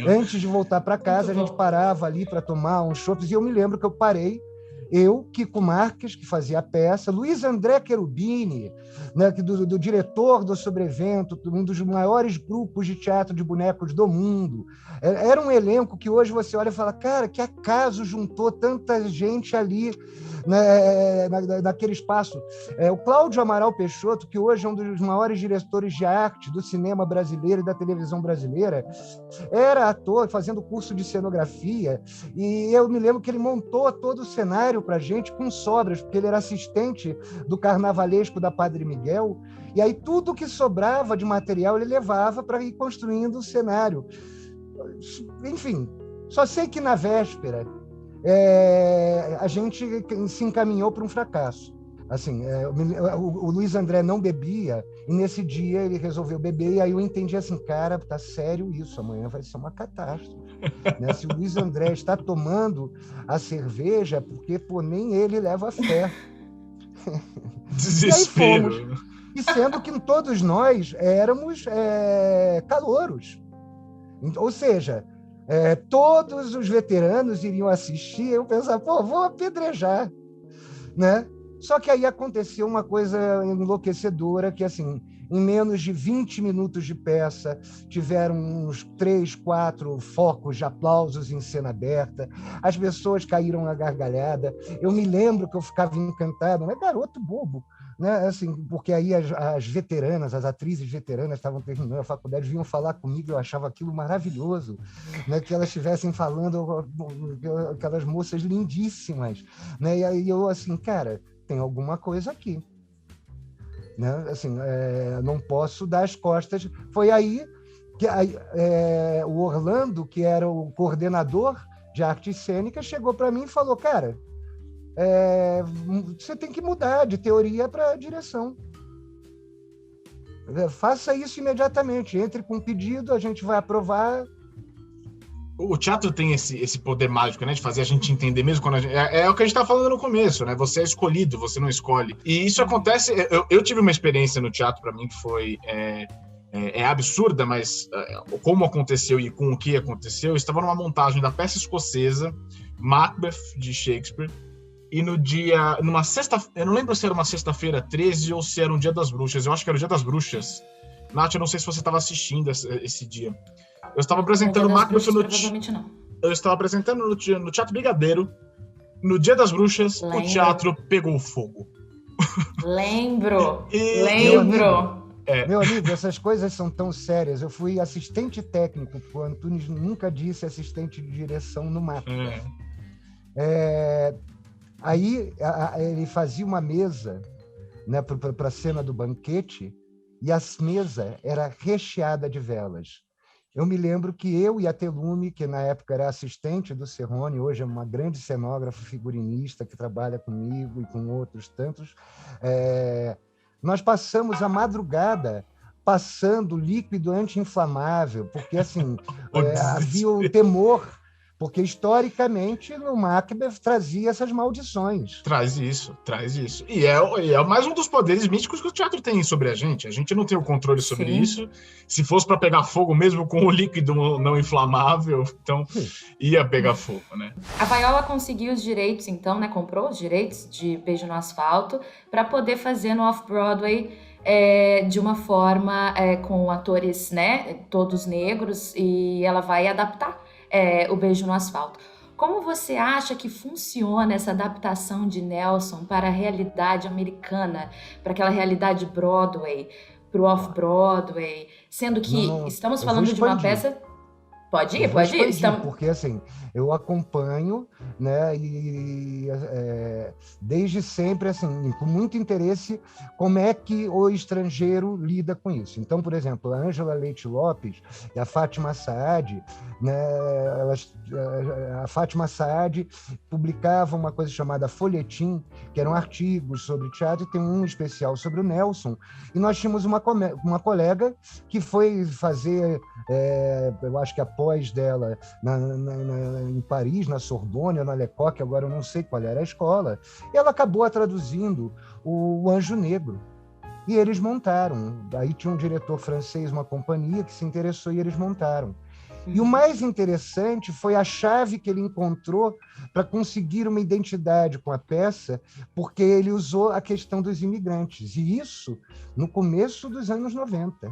antes de voltar para casa, a gente parava ali para tomar uns chopps, e eu me lembro que eu parei, eu, Kiko Marques, que fazia a peça, Luiz André Cherubini, né, do diretor do Sobrevento, um dos maiores grupos de teatro de bonecos do mundo. Era um elenco que hoje você olha e fala, cara, que acaso juntou tanta gente ali, né, naquele espaço. O Cláudio Amaral Peixoto, que hoje é um dos maiores diretores de arte do cinema brasileiro e da televisão brasileira, era ator fazendo curso de cenografia, e eu me lembro que ele montou todo o cenário para a gente com sobras, porque ele era assistente do carnavalesco da Padre Miguel, e aí tudo que sobrava de material ele levava para ir construindo o cenário. Enfim, só sei que na véspera a gente se encaminhou para um fracasso. Assim, o Luiz André não bebia, e nesse dia ele resolveu beber, e aí eu entendi assim, cara, tá sério isso, amanhã vai ser uma catástrofe. Né? Se o Luiz André está tomando a cerveja, porque pô, nem ele leva fé. Desespero. E aí fomos, e sendo que todos nós éramos calouros. Ou seja, todos os veteranos iriam assistir, eu pensava, pô, vou apedrejar, né? Só que aí aconteceu uma coisa enlouquecedora, que assim, em menos de 20 minutos de peça, tiveram uns 3, 4 focos de aplausos em cena aberta, as pessoas caíram na gargalhada. Eu me lembro que eu ficava encantado, não é garoto bobo, né? Assim, porque aí as veteranas, as atrizes veteranas estavam terminando a faculdade, vinham falar comigo, eu achava aquilo maravilhoso, né? Que elas estivessem falando, aquelas moças lindíssimas, né? E aí eu assim, cara, tem alguma coisa aqui, né? Assim, não posso dar as costas. Foi aí que o Orlando, que era o coordenador de artes cênicas, chegou para mim e falou, cara, você tem que mudar de teoria para direção. Faça isso imediatamente, entre com um pedido, a gente vai aprovar. O teatro tem esse poder mágico, né, de fazer a gente entender mesmo quando a gente... É o que a gente estava falando no começo, né? Você é escolhido, você não escolhe. E isso acontece... Eu tive uma experiência no teatro, para mim, que foi... absurda, mas como aconteceu e com o que aconteceu, eu estava numa montagem da peça escocesa Macbeth, de Shakespeare, e numa sexta... Eu não lembro se era uma sexta-feira 13 ou se era um Dia das Bruxas. Eu acho que era o Dia das Bruxas. Nath, eu não sei se você estava assistindo esse dia. Eu estava apresentando Macbeth Eu estava apresentando no Teatro Brigadeiro. No Dia das Bruxas, o teatro pegou fogo. Lembro. Meu amigo, essas coisas são tão sérias. Eu fui assistente técnico, o Antunes nunca disse assistente de direção no Macbeth. Aí ele fazia uma mesa, né, para a cena do banquete, e a mesa era recheada de velas. Eu me lembro que eu e a Telume, que na época era assistente do Serrone, hoje é uma grande cenógrafa figurinista que trabalha comigo e com outros tantos, nós passamos a madrugada passando líquido anti-inflamável, porque assim, havia o temor, porque historicamente no Macbeth trazia essas maldições. Traz isso. E é mais um dos poderes místicos que o teatro tem sobre a gente. A gente não tem o controle sobre isso. Se fosse para pegar fogo mesmo com o líquido não inflamável, então ia pegar fogo, né? A Viola conseguiu os direitos, então, né? Comprou os direitos de Beijo no Asfalto para poder fazer no Off-Broadway de uma forma com atores, né? Todos negros, e ela vai adaptar o Beijo no Asfalto. Como você acha que funciona essa adaptação de Nelson para a realidade americana, para aquela realidade Broadway, para o Off-Broadway, sendo que estamos falando de uma peça... Pode ir. Porque assim, eu acompanho, né, e desde sempre, assim, com muito interesse, como é que o estrangeiro lida com isso. Então, por exemplo, a Ângela Leite Lopes e a Fátima Saad, né, a Fátima Saad publicava uma coisa chamada Folhetim, que eram artigos sobre teatro, e tem um especial sobre o Nelson, e nós tínhamos uma colega que foi fazer, eu acho que a pós dela em Paris, na Sorbonne, na Lecoq, agora eu não sei qual era a escola, e ela acabou traduzindo o Anjo Negro. E eles montaram. Aí tinha um diretor francês, uma companhia que se interessou e eles montaram. E o mais interessante foi a chave que ele encontrou para conseguir uma identidade com a peça, porque ele usou a questão dos imigrantes. E isso no começo dos anos 90.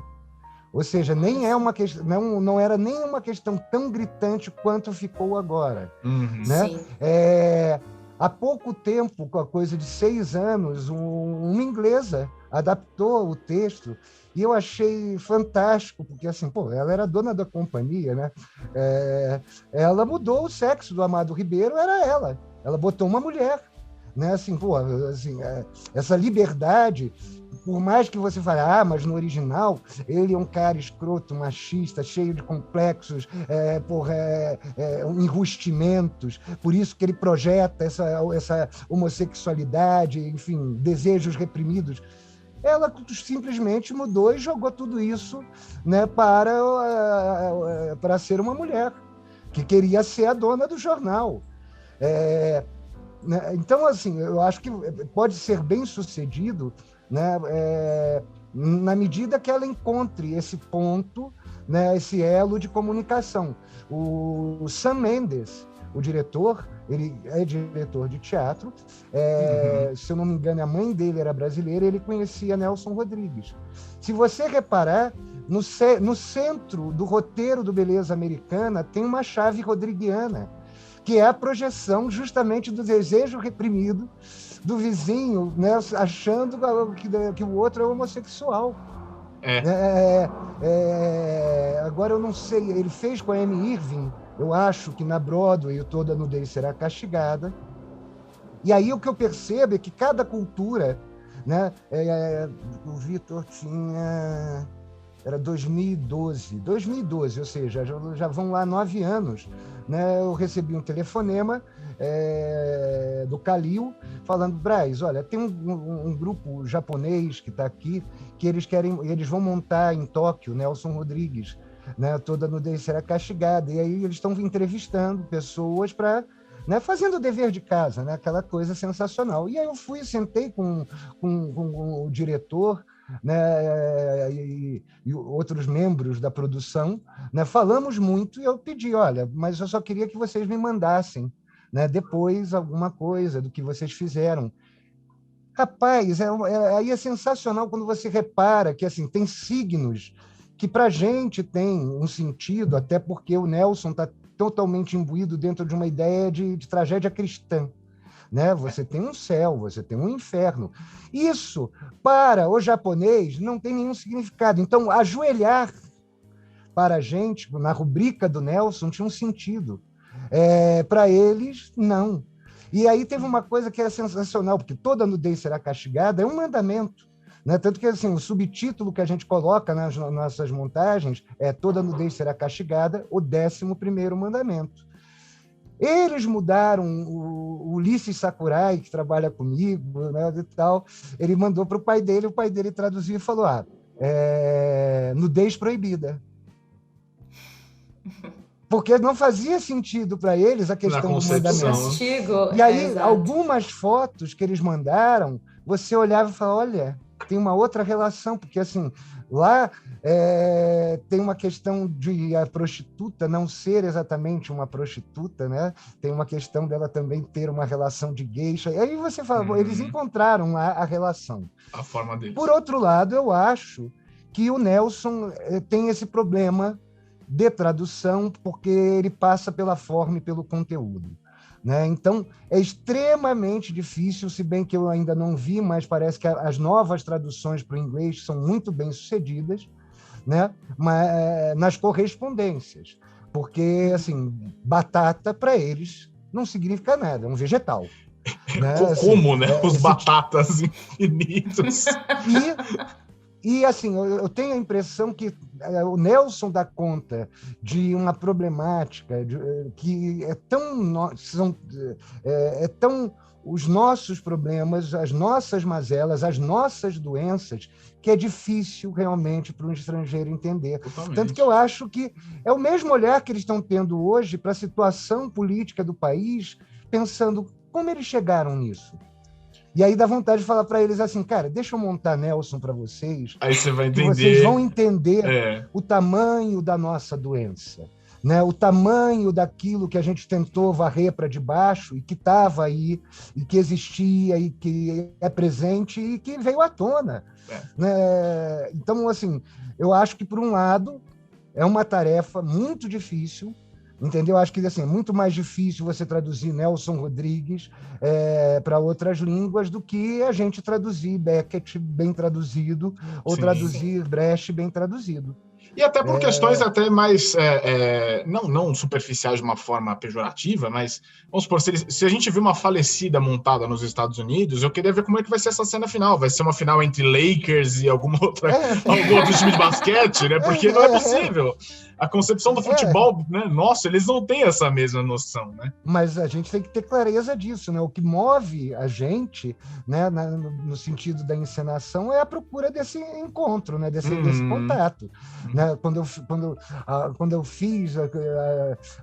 Ou seja, nem não era nem uma questão tão gritante quanto ficou agora. Né? Há pouco tempo, com a coisa de 6 anos, uma inglesa adaptou o texto e eu achei fantástico, porque assim, ela era dona da companhia, né? Ela mudou o sexo do Amado Ribeiro, era ela. Ela botou uma mulher. Né? Assim, essa liberdade, por mais que você fale, mas no original ele é um cara escroto, machista, cheio de complexos, enrustimentos, por isso que ele projeta essa homossexualidade, enfim, desejos reprimidos. Ela simplesmente mudou e jogou tudo isso, né, para ser uma mulher que queria ser a dona do jornal. Então, assim, eu acho que pode ser bem sucedido, né, na medida que ela encontre esse ponto, né, esse elo de comunicação. O Sam Mendes, o diretor, ele é diretor de teatro, se eu não me engano, a mãe dele era brasileira, ele conhecia Nelson Rodrigues. Se você reparar, no centro do roteiro do Beleza Americana tem uma chave rodriguiana, que é a projeção justamente do desejo reprimido do vizinho, né, achando que o outro é homossexual. Agora eu não sei, ele fez com a Amy Irving, eu acho que na Broadway Toda Nudez Será Castigada. E aí o que eu percebo é que cada cultura, né, o Vitor tinha... Era 2012, ou seja, já vão lá 9 anos. Né? Eu recebi um telefonema do Calil falando: Braz, olha, tem um grupo japonês que está aqui, que eles vão montar em Tóquio, Nelson Rodrigues, né? Toda Nudez Será Castigada. E aí eles estão entrevistando pessoas para... Né, fazendo o dever de casa, né, aquela coisa sensacional. E aí eu sentei com o diretor, né, e outros membros da produção, né, falamos muito, e eu pedi: olha, mas eu só queria que vocês me mandassem, né, depois alguma coisa do que vocês fizeram. Rapaz, aí é sensacional quando você repara que assim, tem signos que para a gente tem um sentido, até porque o Nelson está totalmente imbuído dentro de uma ideia de tragédia cristã. Né? Você tem um céu, você tem um inferno. Isso, para o japonês, não tem nenhum significado. Então, ajoelhar para a gente, na rubrica do Nelson, tinha um sentido. Para eles, não. E aí teve uma coisa que é sensacional, porque Toda Nudez Será Castigada é um mandamento. Né? Tanto que assim, o subtítulo que a gente coloca nas nossas montagens é Toda Nudez Será Castigada, o 11º mandamento. Eles mudaram, o Ulisses Sakurai, que trabalha comigo, né, e tal, ele mandou para o pai dele traduziu e falou: nudez proibida. Porque não fazia sentido para eles a questão do mandamento. Castigo, e aí, algumas fotos que eles mandaram, você olhava e falava: olha, tem uma outra relação, porque assim, lá tem uma questão de a prostituta não ser exatamente uma prostituta, né? Tem uma questão dela também ter uma relação de geisha. E aí você fala, eles encontraram lá a relação. A forma deles. Por outro lado, eu acho que o Nelson tem esse problema de tradução, porque ele passa pela forma e pelo conteúdo. Né? Então, é extremamente difícil, se bem que eu ainda não vi, mas parece que as novas traduções para o inglês são muito bem-sucedidas, né? Mas, nas correspondências, porque assim, batata para eles não significa nada, é um vegetal. Né? Como, né? Os batatas infinitos. E assim, eu tenho a impressão que o Nelson dá conta de uma problemática que é tão os nossos problemas, as nossas mazelas, as nossas doenças, que é difícil realmente para um estrangeiro entender. Totalmente. Tanto que eu acho que é o mesmo olhar que eles estão tendo hoje para a situação política do país, pensando como eles chegaram nisso. E aí dá vontade de falar para eles assim: cara, deixa eu montar Nelson para vocês. Aí você vai entender. Vocês vão entender o tamanho da nossa doença, né? O tamanho daquilo que a gente tentou varrer para debaixo e que estava aí, e que existia, e que é presente e que veio à tona. Né? Então, assim, eu acho que, por um lado, é uma tarefa muito difícil. Entendeu? Acho que assim, é muito mais difícil você traduzir Nelson Rodrigues para outras línguas do que a gente traduzir Beckett bem traduzido ou traduzir Brecht bem traduzido. E até por questões até mais, não superficiais de uma forma pejorativa, mas, vamos supor, se a gente viu uma falecida montada nos Estados Unidos, eu queria ver como é que vai ser essa cena final. Vai ser uma final entre Lakers e algum outro time de basquete, né? Porque não é possível. A concepção do futebol, né? Nossa, eles não têm essa mesma noção, né? Mas a gente tem que ter clareza disso, né? O que move a gente, né, no sentido da encenação, é a procura desse encontro, né? Desse contato. Né? Quando eu fiz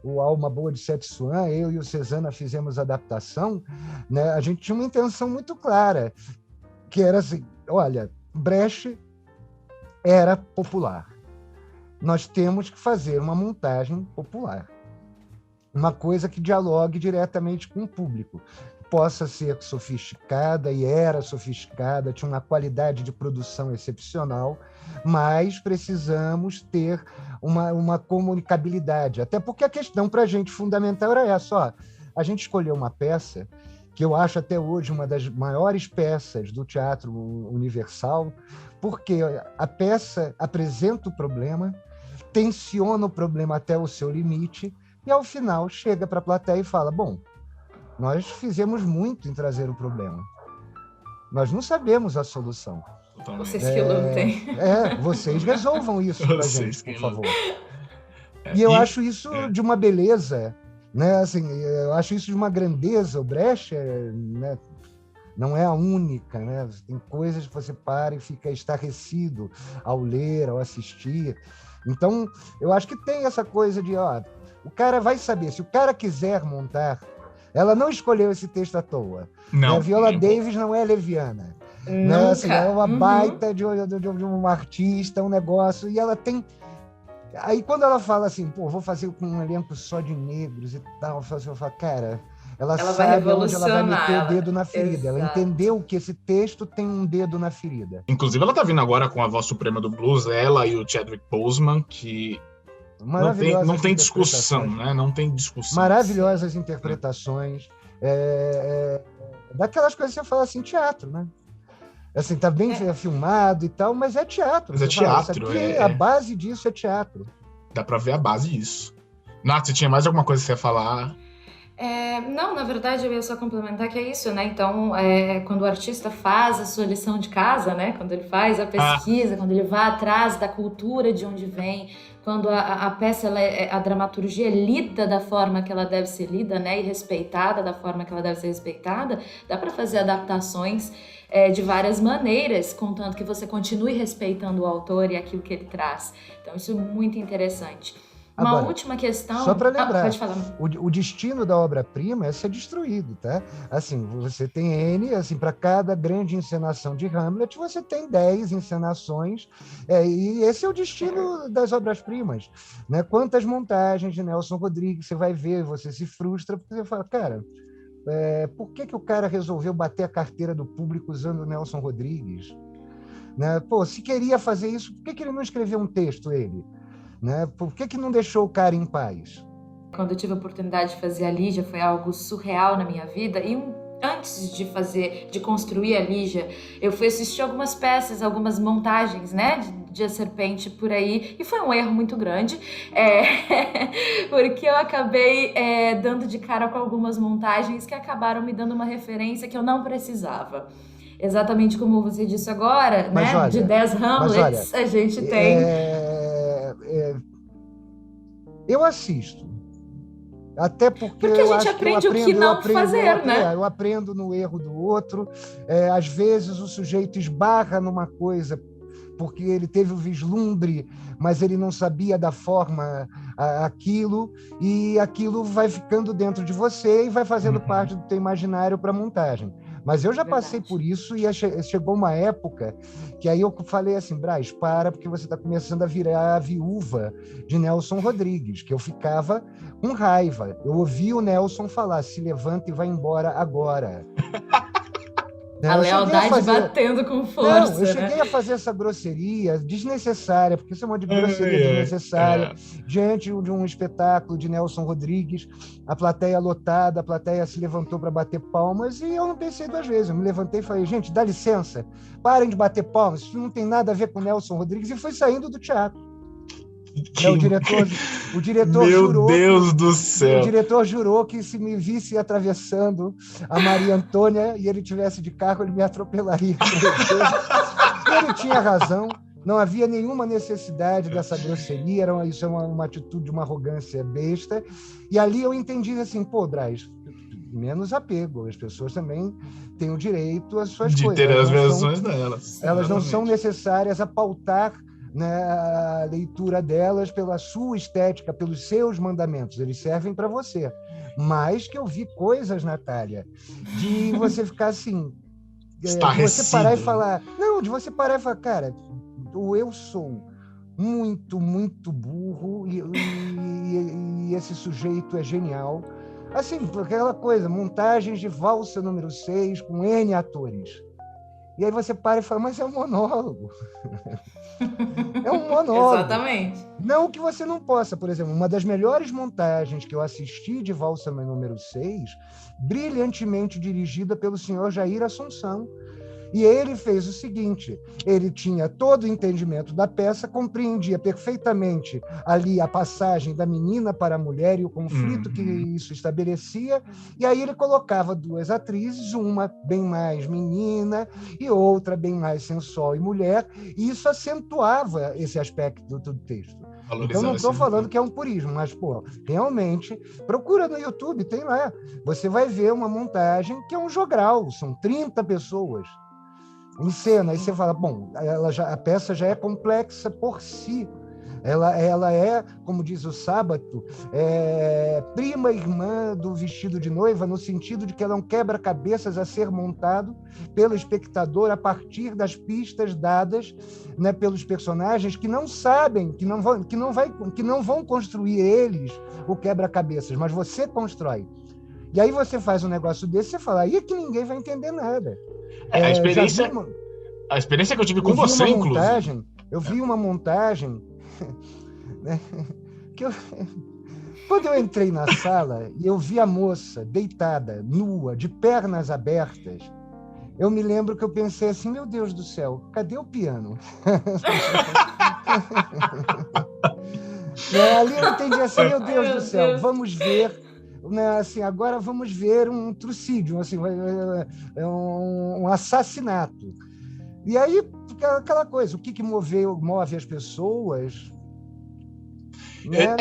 o Alma Boa de Setsuan, eu e o Cezana fizemos a adaptação, né? A gente tinha uma intenção muito clara, que era assim: olha, Brecht era popular. Nós temos que fazer uma montagem popular. Uma coisa que dialogue diretamente com o público. Possa ser sofisticada, e era sofisticada, tinha uma qualidade de produção excepcional, mas precisamos ter uma comunicabilidade. Até porque a questão para a gente fundamental era essa: a gente escolheu uma peça que eu acho até hoje uma das maiores peças do teatro universal, porque a peça apresenta o problema, tensiona o problema até o seu limite, e ao final chega para a plateia e fala, bom, nós fizemos muito em trazer o problema. Nós não sabemos a solução. Vocês que lutem. Vocês resolvam isso para a gente, por favor. E eu acho isso de uma beleza, né? Assim, eu acho isso de uma grandeza. O Brecht, né? Não é a única, né? Tem coisas que você para e fica estarrecido ao ler, ao assistir. Então, eu acho que tem essa coisa de, o cara vai saber, se o cara quiser montar, ela não escolheu esse texto à toa. Não. A Viola Davis não é leviana. Né? Assim, é uma baita de um artista, um negócio, e ela tem... Aí quando ela fala assim, vou fazer com um elenco só de negros e tal, eu falo, cara, ela sabe onde ela vai meter o dedo na ferida. Ela entendeu que esse texto tem um dedo na ferida. Inclusive, ela tá vindo agora com a voz suprema do blues, ela e o Chadwick Boseman, que não tem discussão, né? Não tem discussão. Maravilhosas interpretações. Daquelas coisas que você fala assim, teatro, né? Assim, tá bem filmado e tal, mas é teatro. Mas é teatro. A base disso é teatro. Dá pra ver a base disso. Nath, você tinha mais alguma coisa que você ia falar? Não, na verdade eu ia só complementar que é isso, né? Então, quando o artista faz a sua lição de casa, né? Quando ele faz a pesquisa, quando ele vai atrás da cultura de onde vem, quando a peça, a dramaturgia é lida da forma que ela deve ser lida, né? E respeitada da forma que ela deve ser respeitada, dá para fazer adaptações de várias maneiras, contanto que você continue respeitando o autor e aquilo que ele traz. Então, isso é muito interessante. Uma última questão... Só para lembrar, pode falar. O destino da obra-prima é ser destruído, tá? Assim, você tem N, assim, para cada grande encenação de Hamlet, você tem 10 encenações, e esse é o destino das obras-primas, né? Quantas montagens de Nelson Rodrigues você vai ver, você se frustra, porque você fala, cara... por que o cara resolveu bater a carteira do público usando o Nelson Rodrigues? Né? Se queria fazer isso, por que ele não escreveu um texto, ele? Né? Por que não deixou o cara em paz? Quando eu tive a oportunidade de fazer a Lígia, foi algo surreal na minha vida. E antes de construir a Lígia, eu fui assistir algumas peças, algumas montagens, né, de A Serpente por aí, e foi um erro muito grande, porque eu acabei dando de cara com algumas montagens que acabaram me dando uma referência que eu não precisava. Exatamente como você disse agora, mas né, olha, de 10 Hamlets, a gente tem... Eu assisto. Até porque a gente aprende o que não fazer, né? Eu aprendo no erro do outro. Às vezes o sujeito esbarra numa coisa porque ele teve o vislumbre, mas ele não sabia da forma aquilo, e aquilo vai ficando dentro de você e vai fazendo parte do teu imaginário para a montagem. Mas eu já passei por isso, e chegou uma época que aí eu falei assim, Braz, porque você está começando a virar a viúva de Nelson Rodrigues, que eu ficava com raiva. Eu ouvi o Nelson falar, se levanta e vai embora agora. A lealdade batendo com força. Não, eu cheguei a fazer essa grosseria desnecessária, porque isso é uma grosseria desnecessária, diante de um espetáculo de Nelson Rodrigues, a plateia lotada, a plateia se levantou para bater palmas, e eu não pensei duas vezes. Eu me levantei e falei, gente, dá licença, parem de bater palmas, isso não tem nada a ver com Nelson Rodrigues, e fui saindo do teatro. O diretor jurou. Meu Deus do céu! O diretor jurou que se me visse atravessando a Maria Antônia e ele tivesse de carro, ele me atropelaria. Ele tinha razão, não havia nenhuma necessidade dessa grosseria, isso é uma atitude de uma arrogância besta. E ali eu entendi assim, Braz, menos apego, as pessoas também têm o direito às suas coisas. De ter as versões delas. Elas não são necessárias a pautar, né, a leitura delas pela sua estética, pelos seus mandamentos, eles servem para você. Mas que eu vi coisas, Natália, de você ficar assim, de você parar e falar, de você parar e falar, cara, eu sou muito, muito burro e esse sujeito é genial. Assim, aquela coisa, montagens de valsa número 6 com N atores. E aí você para e fala, mas é um monólogo. É um monólogo. Exatamente. Não que você não possa, por exemplo, uma das melhores montagens que eu assisti de Valsa número 6, brilhantemente dirigida pelo senhor Jair Assunção. E ele fez o seguinte, ele tinha todo o entendimento da peça, compreendia perfeitamente ali a passagem da menina para a mulher e o conflito que isso estabelecia, e aí ele colocava duas atrizes, uma bem mais menina e outra bem mais sensual e mulher, e isso acentuava esse aspecto do texto. Então, não estou falando que é um purismo, mas, realmente, procura no YouTube, tem lá. Você vai ver uma montagem que é um jogral, são 30 pessoas em cena. Aí você fala, bom, a peça já é complexa por si. Ela é, como diz o Sábato, prima irmã do Vestido de Noiva, no sentido de que ela é um quebra-cabeças a ser montado pelo espectador a partir das pistas dadas, né, pelos personagens que não sabem, que não vão construir eles o quebra-cabeças, mas você constrói. E aí você faz um negócio desse, você fala, aí é que ninguém vai entender nada. A experiência que eu tive com você, inclusive. Eu vi uma montagem, né, quando eu entrei na sala e eu vi a moça deitada, nua, de pernas abertas, eu me lembro que eu pensei assim, meu Deus do céu, cadê o piano? Ali eu entendi assim, meu Deus do céu, vamos ver, né, assim, agora vamos ver um trucídio, assim, um assassinato. E aí, aquela coisa, o que move as pessoas? Né?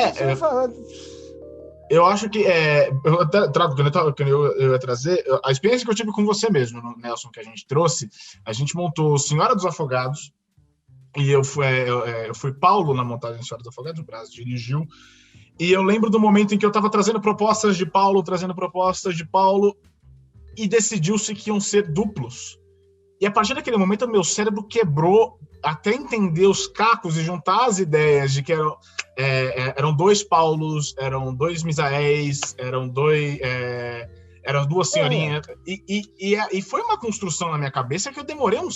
Eu acho que eu até trago, que eu ia trazer, a experiência que eu tive com você mesmo, Nelson, que a gente trouxe, a gente montou Senhora dos Afogados, e eu fui Paulo na montagem de Senhora dos Afogados, o Brás dirigiu, e eu lembro do momento em que eu estava trazendo propostas de Paulo, e decidiu-se que iam ser duplos. E a partir daquele momento, o meu cérebro quebrou até entender os cacos e juntar as ideias de que eram dois Paulos, eram dois Misaéis, eram duas senhorinhas. E foi uma construção na minha cabeça que eu demorei um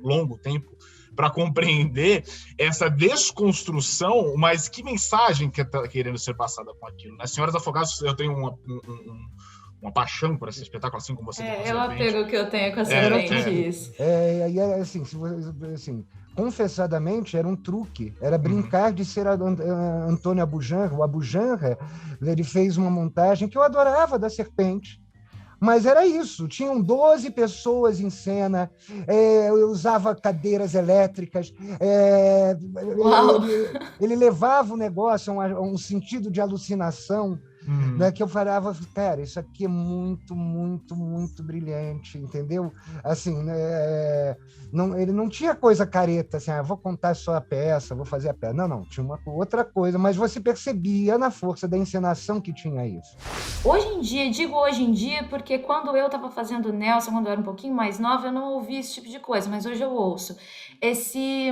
longo tempo, para compreender essa desconstrução, mas que mensagem que está querendo ser passada com aquilo. Nas Senhoras Afogadas, eu tenho uma paixão por esse espetáculo, assim como você tem com a serpente. É o apego que eu tenho com a serpente, isso. Assim, confessadamente, era um truque, era brincar de ser Antônio Abujanra. O Abujanra, ele fez uma montagem que eu adorava da serpente, mas era isso, tinham 12 pessoas em cena, eu usava cadeiras elétricas, ele levava o negócio a um sentido de alucinação, né, que eu falava, cara, isso aqui é muito, muito, muito brilhante, entendeu? Assim, ele não tinha coisa careta, assim, vou contar só a peça, vou fazer a peça. Não, tinha uma outra coisa, mas você percebia na força da encenação que tinha isso. Hoje em dia, porque quando eu estava fazendo Nelson, quando eu era um pouquinho mais nova, eu não ouvia esse tipo de coisa, mas hoje eu ouço. Esse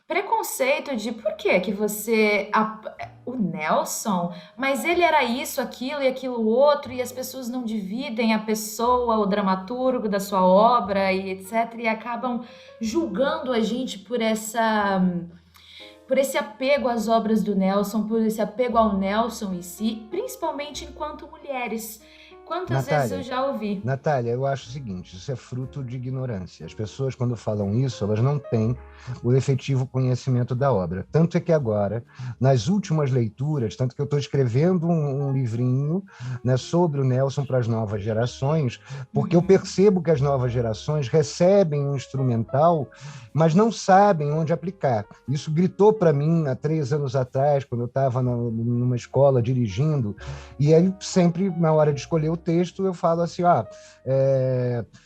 preconceito de por que você... O Nelson, mas ele era isso, aquilo e aquilo outro, e as pessoas não dividem a pessoa, o dramaturgo da sua obra e etc, e acabam julgando a gente por esse apego às obras do Nelson, por esse apego ao Nelson em si, principalmente enquanto mulheres. Quantas vezes eu já ouvi? Natália, eu acho o seguinte, isso é fruto de ignorância. As pessoas, quando falam isso, elas não têm o efetivo conhecimento da obra. Tanto é que agora, nas últimas leituras, tanto que eu estou escrevendo um livrinho, né, sobre o Nelson para as novas gerações, porque eu percebo que as novas gerações recebem um instrumental, mas não sabem onde aplicar. Isso gritou para mim há 3 anos atrás, quando eu estava numa escola dirigindo, e aí sempre, na hora de escolher o texto, eu falo assim,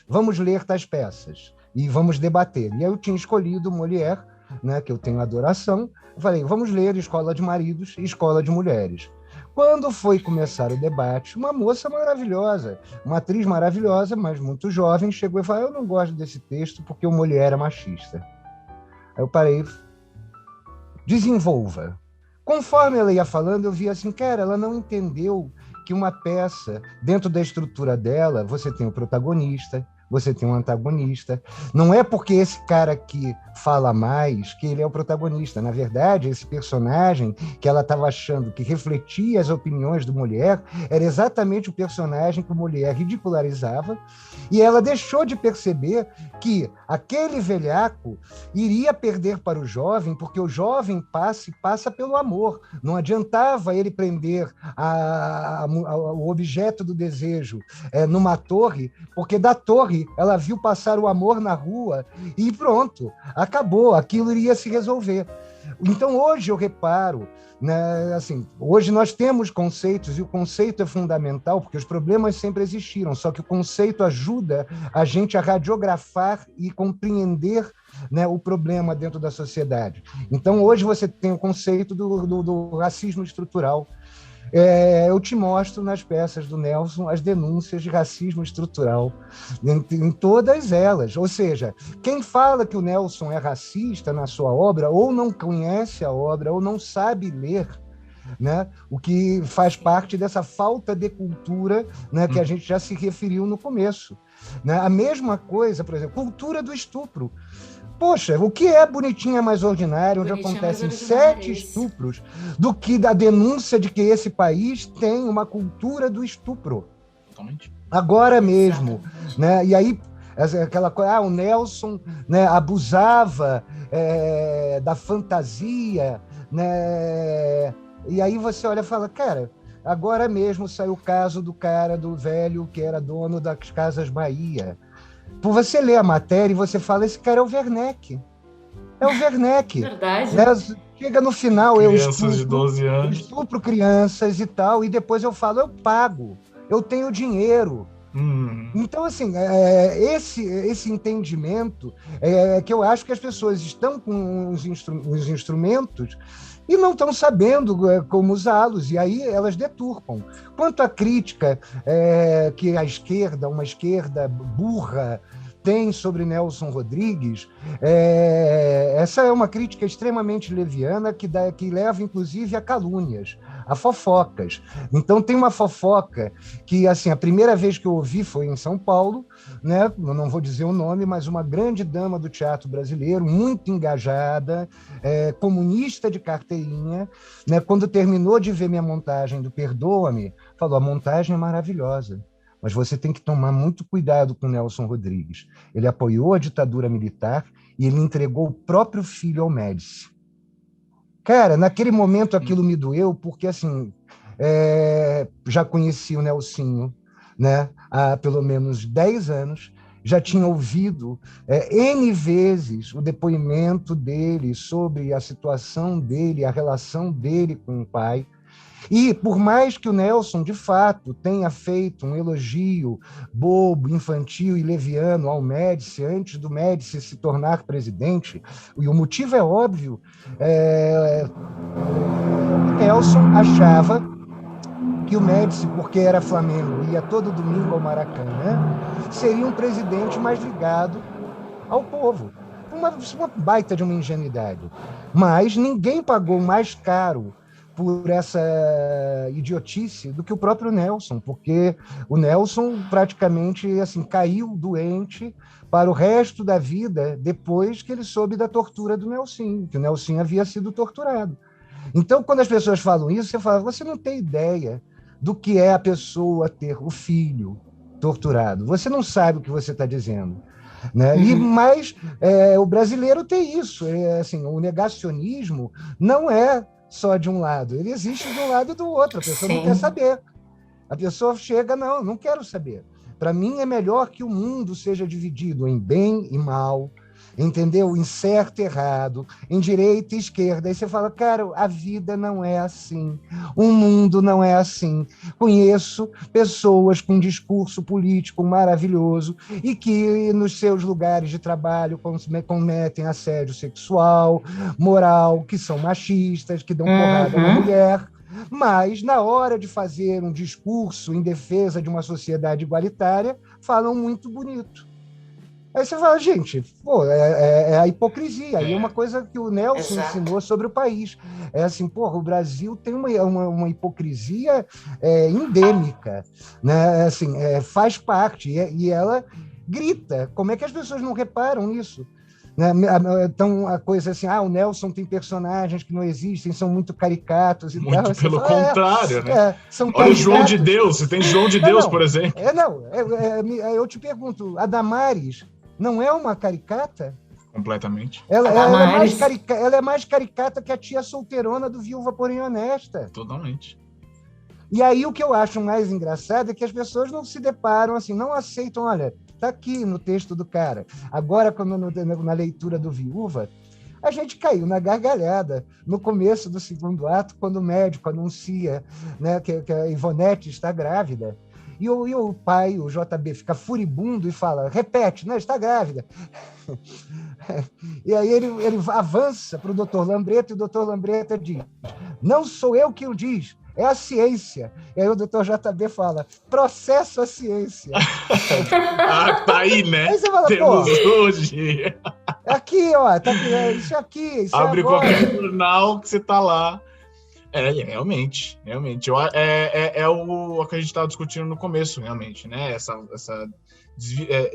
vamos ler tais peças e vamos debater. E aí eu tinha escolhido Molière, né, que eu tenho adoração, eu falei, vamos ler Escola de Maridos e Escola de Mulheres. Quando foi começar o debate, uma moça maravilhosa, uma atriz maravilhosa, mas muito jovem, chegou e falou, eu não gosto desse texto porque o Molière é machista. Aí eu parei, desenvolva. Conforme ela ia falando, eu via assim, cara, ela não entendeu que uma peça, dentro da estrutura dela, você tem o protagonista, você tem um antagonista. Não é porque esse cara aqui fala mais que ele é o protagonista. Na verdade, esse personagem que ela estava achando que refletia as opiniões do Molière era exatamente o personagem que o Molière ridicularizava, e ela deixou de perceber que aquele velhaco iria perder para o jovem, porque o jovem passa pelo amor. Não adiantava ele prender o objeto do desejo numa torre, porque da torre ela viu passar o amor na rua e pronto, acabou, aquilo iria se resolver. Então, hoje eu reparo, né, assim, hoje nós temos conceitos, e o conceito é fundamental, porque os problemas sempre existiram, só que o conceito ajuda a gente a radiografar e compreender, né, o problema dentro da sociedade. Então, hoje você tem o conceito do racismo estrutural. Eu te mostro nas peças do Nelson as denúncias de racismo estrutural, em todas elas. Ou seja, quem fala que o Nelson é racista na sua obra, ou não conhece a obra, ou não sabe ler, né? O que faz parte dessa falta de cultura, né, que a gente já se referiu no começo. Né? A mesma coisa, por exemplo, cultura do estupro. Poxa, o que é Bonitinha Mais Ordinária, onde acontecem 7 estupros, do que da denúncia de que esse país tem uma cultura do estupro? Totalmente. Agora mesmo. Né? E aí, aquela coisa, o Nelson, né, abusava da fantasia, né? E aí você olha e fala, cara, agora mesmo saiu o caso do cara, do velho que era dono das Casas Bahia. Por você ler a matéria e você fala, esse cara é o Werneck. É o Werneck. Verdade. Né? Chega no final, crianças de 12 anos. Eu estupro crianças e tal, e depois eu falo, eu pago, eu tenho dinheiro. Então, assim, esse entendimento que eu acho que as pessoas estão com os instrumentos e não estão sabendo como usá-los, e aí elas deturpam. Quanto à crítica que a esquerda, uma esquerda burra, tem sobre Nelson Rodrigues, essa é uma crítica extremamente leviana que leva, inclusive, a calúnias, a fofocas. Então, tem uma fofoca que, assim, a primeira vez que eu ouvi foi em São Paulo, né? Eu não vou dizer o nome, mas uma grande dama do teatro brasileiro, muito engajada, comunista de carteirinha, né? Quando terminou de ver minha montagem do Perdoa-me, falou, a montagem é maravilhosa, mas você tem que tomar muito cuidado com Nelson Rodrigues. Ele apoiou a ditadura militar e ele entregou o próprio filho ao Médici. Cara, naquele momento aquilo me doeu, porque assim, já conheci o Nelsinho, né, há pelo menos 10 anos, já tinha ouvido N vezes o depoimento dele sobre a situação dele, a relação dele com o pai. E, por mais que o Nelson, de fato, tenha feito um elogio bobo, infantil e leviano ao Médici, antes do Médici se tornar presidente, e o motivo é óbvio, Nelson achava que o Médici, porque era Flamengo e ia todo domingo ao Maracanã, seria um presidente mais ligado ao povo. Uma baita de uma ingenuidade. Mas ninguém pagou mais caro por essa idiotice do que o próprio Nelson, porque o Nelson praticamente assim, caiu doente para o resto da vida depois que ele soube da tortura do Nelsinho, que o Nelsinho havia sido torturado. Então, quando as pessoas falam isso, você fala, você não tem ideia do que é a pessoa ter o filho torturado. Você não sabe o que você está dizendo. Né? Mas o brasileiro tem isso. Assim, o negacionismo não é só de um lado, ele existe de um lado e do outro, a pessoa não quer saber. A pessoa chega, não quero saber. Para mim é melhor que o mundo seja dividido em bem e mal, entendeu? Em certo e errado, em direita e esquerda. Aí você fala, cara, a vida não é assim, o mundo não é assim. Conheço pessoas com discurso político maravilhoso e que nos seus lugares de trabalho cometem assédio sexual, moral, que são machistas, que dão porrada na mulher. Mas, na hora de fazer um discurso em defesa de uma sociedade igualitária, falam muito bonito. Aí você fala, gente, é a hipocrisia. Aí é uma coisa que o Nelson ensinou sobre o país. É assim, o Brasil tem uma hipocrisia endêmica, né? Assim, faz parte, e ela grita. Como é que as pessoas não reparam nisso? Né? Então, a coisa assim, o Nelson tem personagens que não existem, são muito caricatos e Muito tal. Você pelo fala, contrário, né? São Olha caricatos. João de Deus, você tem João de Deus, por exemplo. Eu te pergunto, a Damares não é uma caricata? Completamente. Ela é mais caricata que a tia solteirona do Viúva Porém Honesta. Totalmente. E aí o que eu acho mais engraçado é que as pessoas não se deparam assim, não aceitam, olha, está aqui no texto do cara. Agora, na leitura do Viúva, a gente caiu na gargalhada no começo do segundo ato, quando o médico anuncia, né, que a Ivonete está grávida. E o pai, o JB, fica furibundo e fala, repete, né, está grávida. E aí ele avança para o doutor Lambreta, e o doutor Lambreta diz, não sou eu que o diz, é a ciência. E aí o doutor JB fala, processo a ciência. Tá aí, né? Aí você fala, temos hoje. Aqui, ó, tá aqui, isso aqui, isso Abre é agora. qualquer jornal que você tá lá. Realmente. É o que a gente estava discutindo no começo, realmente, né?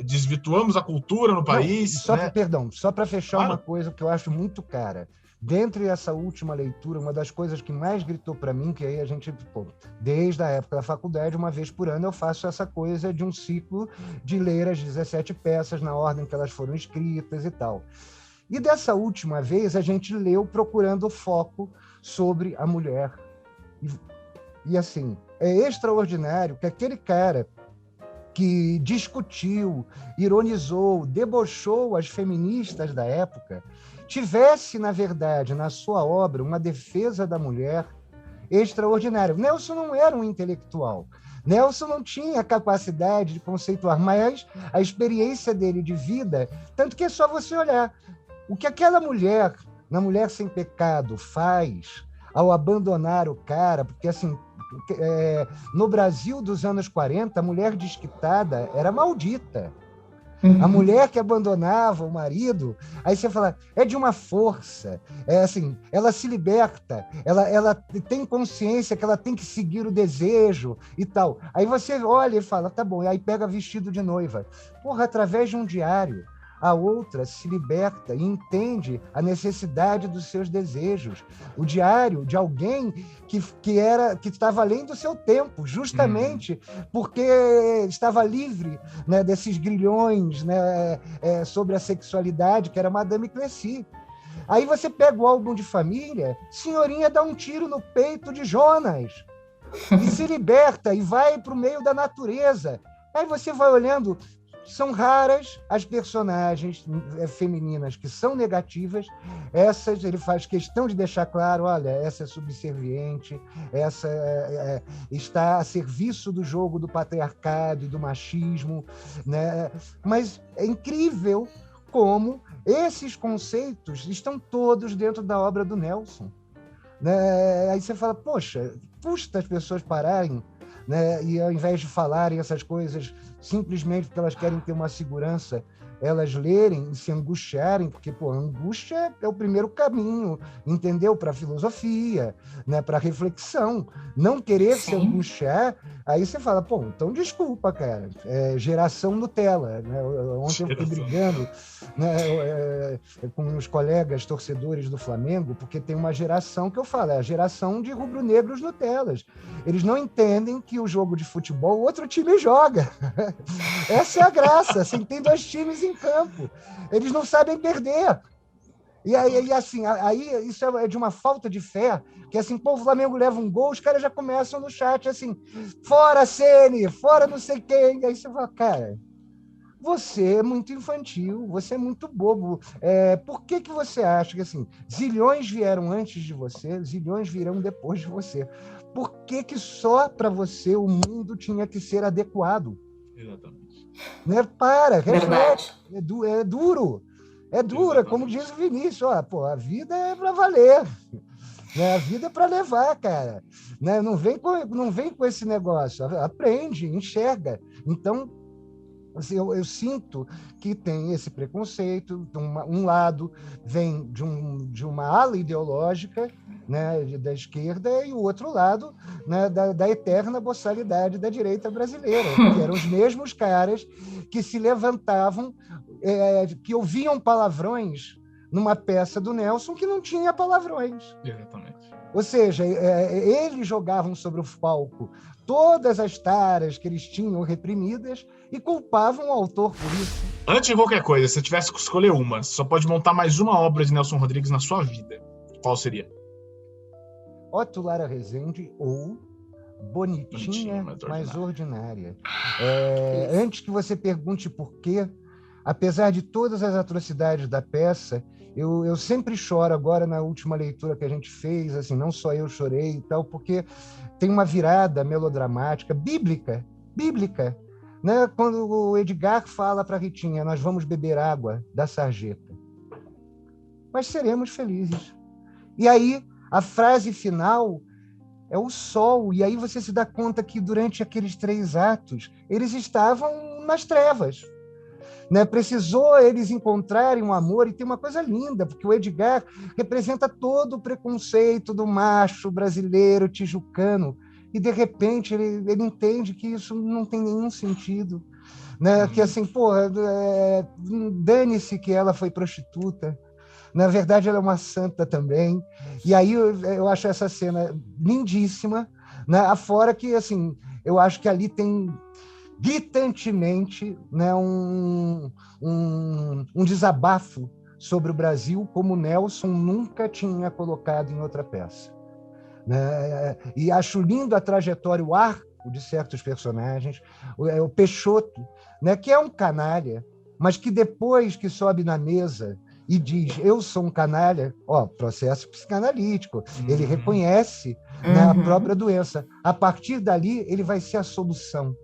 Desvirtuamos a cultura no país. Não, né? Perdão, só para fechar uma coisa que eu acho muito cara. Dentre essa última leitura, uma das coisas que mais gritou para mim, que aí a gente, desde a época da faculdade, uma vez por ano eu faço essa coisa de um ciclo de ler as 17 peças na ordem que elas foram escritas e tal. E dessa última vez a gente leu procurando foco sobre a mulher. E assim, é extraordinário que aquele cara que discutiu, ironizou, debochou as feministas da época, tivesse, na verdade, na sua obra, uma defesa da mulher extraordinária. Nelson não era um intelectual. Nelson não tinha a capacidade de conceituar, mas a experiência dele de vida, tanto que é só você olhar. O que aquela mulher, na Mulher Sem Pecado, faz ao abandonar o cara, porque assim, no Brasil dos anos 40, a mulher desquitada era maldita. A mulher que abandonava o marido, aí você fala, é de uma força, assim, ela se liberta, ela tem consciência que ela tem que seguir o desejo e tal. Aí você olha e fala, tá bom, e aí pega vestido de noiva. Porra, através de um diário. A outra se liberta e entende a necessidade dos seus desejos. O diário de alguém que estava além do seu tempo, justamente porque estava livre, né, desses grilhões, né, sobre a sexualidade, que era Madame Clécy. Aí você pega o álbum de família, senhorinha dá um tiro no peito de Jonas e se liberta e vai para o meio da natureza. Aí você vai olhando... São raras as personagens femininas que são negativas. Essas ele faz questão de deixar claro, olha, essa é subserviente, essa está a serviço do jogo do patriarcado e do machismo, né? Mas é incrível como esses conceitos estão todos dentro da obra do Nelson. Né? Aí você fala, poxa, custa as pessoas pararem, né? E ao invés de falarem essas coisas simplesmente porque elas querem ter uma segurança, elas lerem e se angustiarem, porque a angústia é o primeiro caminho, entendeu? Para a filosofia, né? Para a reflexão. Não querer se angustiar, aí você fala, então desculpa, cara, geração Nutella. Né? Ontem eu fiquei brigando, né, com os colegas torcedores do Flamengo, porque tem uma geração que eu falo, é a geração de rubro-negros Nutellas. Eles não entendem que o jogo de futebol o outro time joga. Essa é a graça, assim, tem dois times em campo. Eles não sabem perder. E aí, assim, aí isso é de uma falta de fé, que assim, o Flamengo leva um gol, os caras já começam no chat assim, fora Ceni, fora não sei quem. Aí você fala, cara, você é muito infantil, você é muito bobo. Por que você acha que assim, zilhões vieram antes de você, zilhões virão depois de você? Por que só para você o mundo tinha que ser adequado? Exatamente. Né? Reflete. É duro. É dura, Exatamente. como diz o Vinícius. A vida é para valer. Né? A vida é para levar, cara. Né? Não vem com esse negócio. Aprende, enxerga. Então, assim, eu sinto que tem esse preconceito. Um lado vem de uma ala ideológica né, da esquerda, e o outro lado, né, da eterna boçalidade da direita brasileira, que eram os mesmos caras que se levantavam, que ouviam palavrões numa peça do Nelson que não tinha palavrões. Exatamente. Ou seja, eles jogavam sobre o palco todas as taras que eles tinham reprimidas e culpavam o autor por isso. Antes de qualquer coisa, se você tivesse que escolher uma, você só pode montar mais uma obra de Nelson Rodrigues na sua vida. Qual seria? Otto Lara Rezende ou Bonitinha, mas ordinária. Antes que você pergunte por quê, apesar de todas as atrocidades da peça, eu sempre choro agora na última leitura que a gente fez, assim, não só eu chorei e tal, porque tem uma virada melodramática, bíblica, né? Quando o Edgar fala para a Ritinha, nós vamos beber água da sarjeta, mas seremos felizes. E aí, a frase final é o sol, e aí você se dá conta que durante aqueles 3 atos, eles estavam nas trevas. Né? Precisou eles encontrarem um amor, e tem uma coisa linda, porque o Edgar representa todo o preconceito do macho brasileiro tijucano, e de repente ele entende que isso não tem nenhum sentido, né? Que assim, porra, dane-se que ela foi prostituta, na verdade ela é uma santa também, e aí eu acho essa cena lindíssima, né? Afora que, assim, eu acho que ali tem gritantemente, né, um desabafo sobre o Brasil como Nelson nunca tinha colocado em outra peça. Né? E acho lindo a trajetória, o arco de certos personagens, o Peixoto, né, que é um canalha, mas que depois que sobe na mesa e diz, eu sou um canalha, processo psicanalítico, ele reconhece, né, a própria doença. A partir dali, ele vai ser a solução.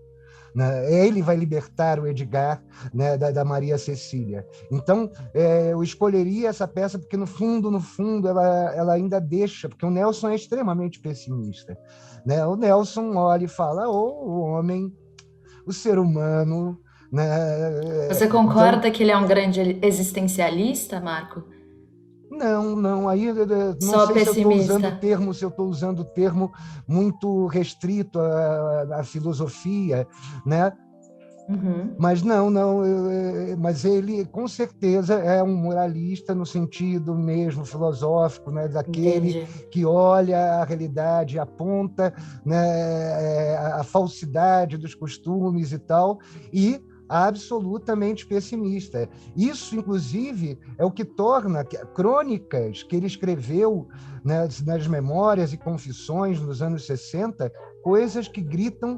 Né? Ele vai libertar o Edgar, né, da Maria Cecília. Então, eu escolheria essa peça porque, no fundo, ela ainda deixa, porque o Nelson é extremamente pessimista. Né? O Nelson olha e fala, o homem, o ser humano... Né? Você concorda que ele é um grande existencialista, Marco? Não, aí não Só sei pessimista. se eu estou usando o termo muito restrito à filosofia, né? Mas mas ele com certeza é um moralista no sentido mesmo filosófico, né? Daquele que olha a realidade, aponta, né, a falsidade dos costumes e tal, e absolutamente pessimista. Isso, inclusive, é o que torna crônicas que ele escreveu, né, nas memórias e confissões nos anos 60, coisas que gritam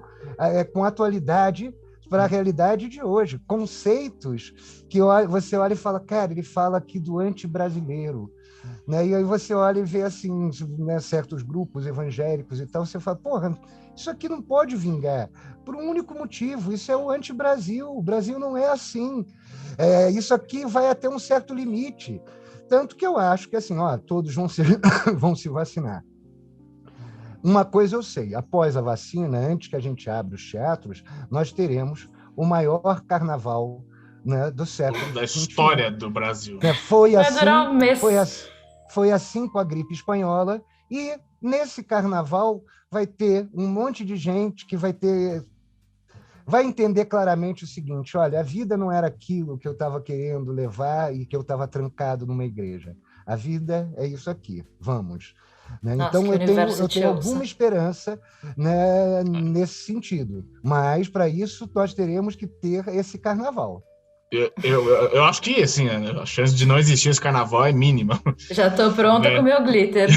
com atualidade para a realidade de hoje. Conceitos que você olha e fala, cara, ele fala aqui do anti-brasileiro. Né? E aí você olha e vê assim, né, certos grupos evangélicos e tal, você fala, porra, isso aqui não pode vingar, por um único motivo, isso é o anti-Brasil, o Brasil não é assim, isso aqui vai até um certo limite, tanto que eu acho que assim, todos vão se vacinar. Uma coisa eu sei, após a vacina, antes que a gente abra os teatros, nós teremos o maior carnaval, né, do século da história do Brasil. Foi assim com a gripe espanhola, e nesse carnaval vai ter um monte de gente que vai entender claramente o seguinte, olha, a vida não era aquilo que eu estava querendo levar e que eu estava trancado numa igreja. A vida é isso aqui, vamos. Né? Nossa, então eu tenho alguma esperança, né, nesse sentido, mas para isso nós teremos que ter esse carnaval. Eu acho que, assim, a chance de não existir esse carnaval é mínima. Já estou pronta com o meu glitter.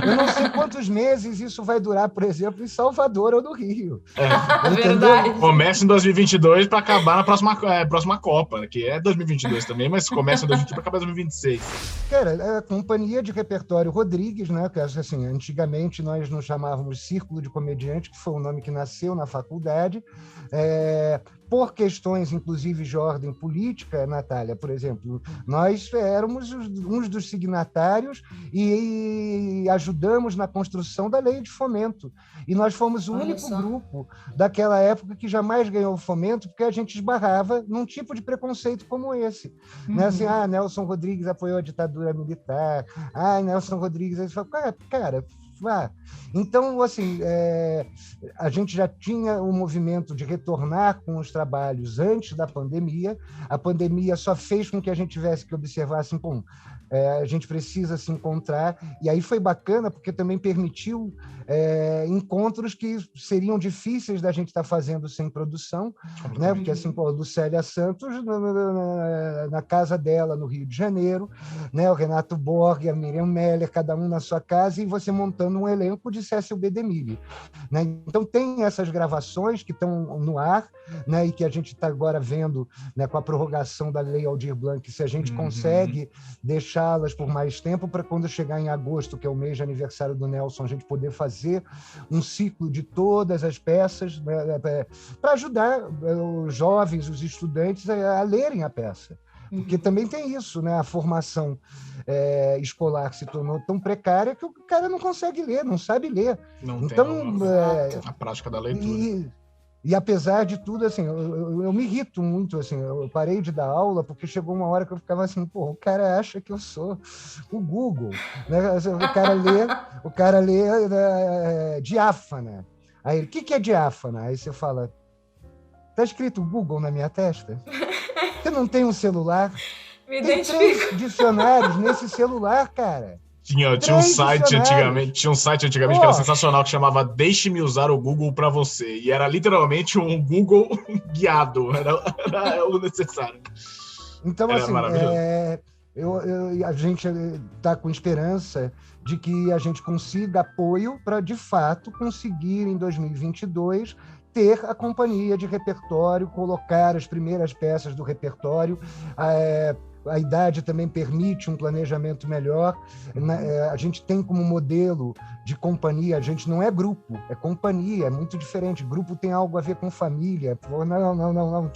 Eu não sei quantos meses isso vai durar, por exemplo, em Salvador ou no Rio. Verdade. Começa em 2022 para acabar na próxima Copa, que é 2022 também, mas começa em 2022 para acabar em 2026. Cara, a Companhia de Repertório Rodrigues, né, que assim, antigamente nós nos chamávamos Círculo de Comediante, que foi um nome que nasceu na faculdade, por questões, inclusive, de ordem política, Natália, por exemplo, nós éramos uns dos signatários e ajudamos na construção da lei de fomento. E nós fomos o único grupo daquela época que jamais ganhou fomento, porque a gente esbarrava num tipo de preconceito como esse. Né? Assim, Nelson Rodrigues apoiou a ditadura militar, Nelson Rodrigues... Aí você fala, cara, vá. Então, assim, a gente já tinha um movimento de retornar com os trabalhos antes da pandemia. A pandemia só fez com que a gente tivesse que observar assim, a gente precisa se encontrar, e aí foi bacana porque também permitiu encontros que seriam difíceis da gente estar fazendo sem produção, né? Porque assim, Lucélia Santos na casa dela no Rio de Janeiro, né? O Renato Borg, a Miriam Meller, cada um na sua casa, e você montando um elenco de Cécil B. DeMille, né? Então tem essas gravações que estão no ar, né? E que a gente está agora vendo, né, com a prorrogação da Lei Aldir Blanc, se a gente consegue deixá-las por mais tempo, para quando chegar em agosto, que é o mês de aniversário do Nelson, a gente poder fazer um ciclo de todas as peças, né, para ajudar os jovens, os estudantes a lerem a peça. Porque também tem isso, né? A formação escolar se tornou tão precária que o cara não consegue ler, não sabe ler. Não então, tem a prática da leitura. E apesar de tudo, assim, eu me irrito muito, assim, eu parei de dar aula porque chegou uma hora que eu ficava assim, o cara acha que eu sou o Google, né? O cara lê diáfana. Aí ele, o que é diáfana? Aí você fala, tá escrito Google na minha testa? Você não tem um celular? Tem 3 dicionários nesse celular, cara. Tinha um site antigamente que era sensacional, que chamava Deixe-me usar o Google para você. E era literalmente um Google guiado. Era o necessário. Então, era assim, maravilhoso. A gente está com esperança de que a gente consiga apoio para, de fato, conseguir, em 2022, ter a companhia de repertório, colocar as primeiras peças do repertório. A idade também permite um planejamento melhor. A gente tem como modelo de companhia, a gente não é grupo, é companhia, é muito diferente. Grupo tem algo a ver com família. Não,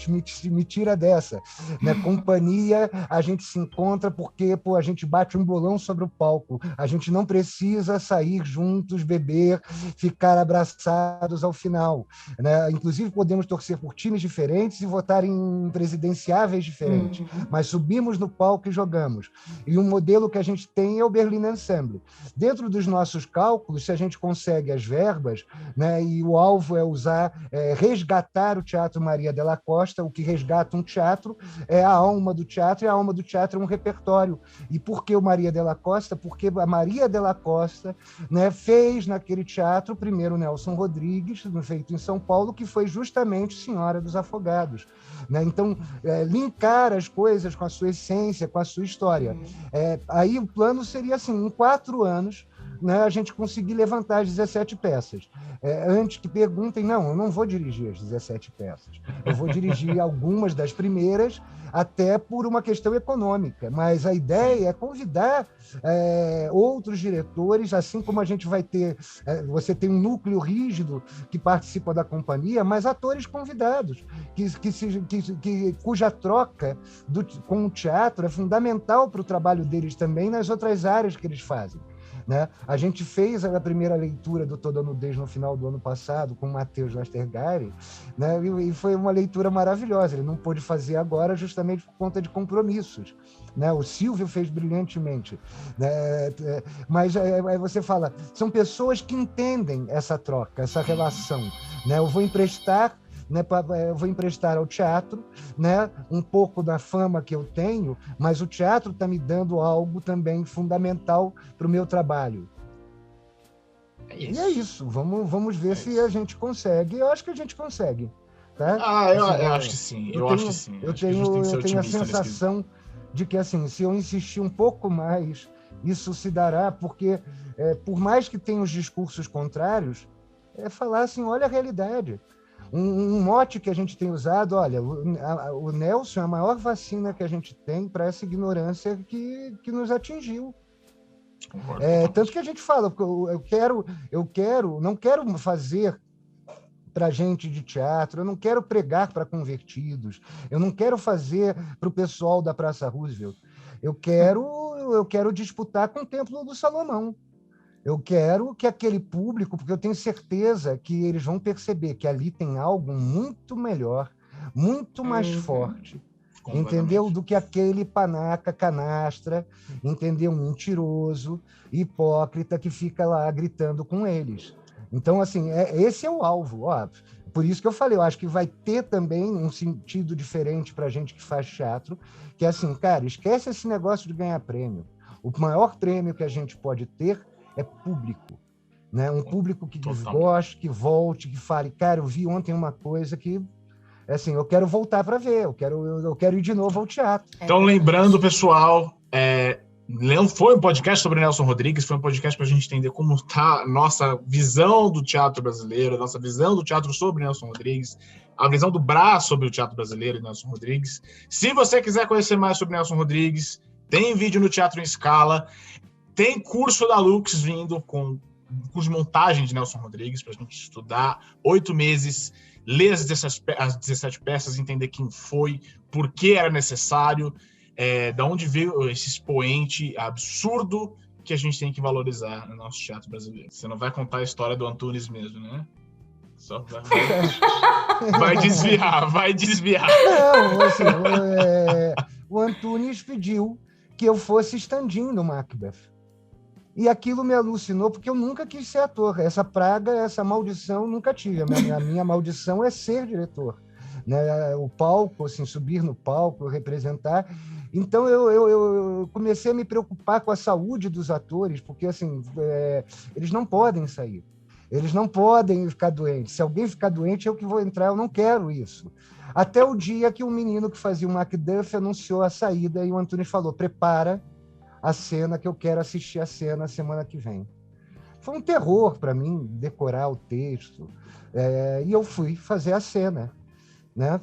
me tira dessa. Né? Companhia, a gente se encontra porque a gente bate um bolão sobre o palco. A gente não precisa sair juntos, beber, ficar abraçados ao final. Né? Inclusive, podemos torcer por times diferentes e votar em presidenciáveis diferentes, mas subimos no palco e jogamos. E um modelo que a gente tem é o Berlin Ensemble. Dentro dos nossos cálculos, se a gente consegue as verbas, né, e o alvo é resgatar o Teatro Maria della Costa, o que resgata um teatro é a alma do teatro, e a alma do teatro é um repertório. E por que o Maria della Costa? Porque a Maria della Costa, né, fez naquele teatro o primeiro Nelson Rodrigues, feito em São Paulo, que foi justamente Senhora dos Afogados. Né? Então, linkar as coisas com a sua essência, com a sua história. Aí o plano seria assim, em 4 anos, né, a gente conseguir levantar as 17 peças. Antes que perguntem, eu não vou dirigir as 17 peças. Eu vou dirigir algumas das primeiras, até por uma questão econômica. Mas a ideia é convidar outros diretores, assim como a gente vai ter... você tem um núcleo rígido que participa da companhia, mas atores convidados, cuja troca com o teatro é fundamental para o trabalho deles também nas outras áreas que eles fazem. Né? A gente fez a primeira leitura do Toda Nudez no final do ano passado com o Matheus Nastergaile, né? E foi uma leitura maravilhosa. Ele não pôde fazer agora justamente por conta de compromissos. Né? O Silvio fez brilhantemente. Né? Mas aí você fala, são pessoas que entendem essa troca, essa relação. Né? Eu vou emprestar ao teatro, né, um pouco da fama que eu tenho, mas o teatro está me dando algo também fundamental para o meu trabalho. E é isso. Vamos ver se a gente consegue. Eu acho que a gente consegue. Tá? Eu acho que sim. Eu tenho a sensação de que, assim, se eu insistir um pouco mais, isso se dará, porque, por mais que tenha os discursos contrários, falar assim, olha a realidade. Um mote que a gente tem usado, olha, o Nelson é a maior vacina que a gente tem para essa ignorância que nos atingiu. Tanto que a gente fala, não quero fazer para gente de teatro, eu não quero pregar para convertidos, eu não quero fazer para o pessoal da Praça Roosevelt. Eu quero disputar com o Templo do Salomão. Eu quero que aquele público, porque eu tenho certeza que eles vão perceber que ali tem algo muito melhor, muito mais forte, entendeu? Do que aquele panaca, canastra, entendeu? Mentiroso, hipócrita que fica lá gritando com eles. Então, assim, esse é o alvo. Ó, por isso que eu falei, eu acho que vai ter também um sentido diferente para a gente que faz teatro, que é assim, cara, esquece esse negócio de ganhar prêmio. O maior prêmio que a gente pode ter é público, né? Um público que desgoste, que volte, que fale, cara, eu vi ontem uma coisa que, assim, eu quero voltar para ver, eu quero ir de novo ao teatro. Então, lembrando, pessoal, foi um podcast sobre Nelson Rodrigues, foi um podcast para a gente entender como está a nossa visão do teatro brasileiro, a nossa visão do teatro sobre Nelson Rodrigues, a visão do Brás sobre o teatro brasileiro e Nelson Rodrigues. Se você quiser conhecer mais sobre Nelson Rodrigues, tem vídeo no Teatro em Escala, tem curso da Lux vindo com curso de montagem de Nelson Rodrigues para a gente estudar 8 meses, ler as 17 peças, entender quem foi, por que era necessário, da onde veio esse expoente absurdo que a gente tem que valorizar no nosso teatro brasileiro. Você não vai contar a história do Antunes mesmo, né? Só vai desviar. Não, assim, o Antunes pediu que eu fosse stand-in no Macbeth. E aquilo me alucinou, porque eu nunca quis ser ator. Essa praga, essa maldição, nunca tive. A minha maldição é ser diretor. Né? O palco, assim, subir no palco, representar. Então, eu comecei a me preocupar com a saúde dos atores, porque assim, eles não podem sair. Eles não podem ficar doentes. Se alguém ficar doente, eu que vou entrar. Eu não quero isso. Até o dia que um menino que fazia o Macduff anunciou a saída e o Antunes falou, prepara a cena, que eu quero assistir a cena semana que vem. Foi um terror para mim decorar o texto, e eu fui fazer a cena, né?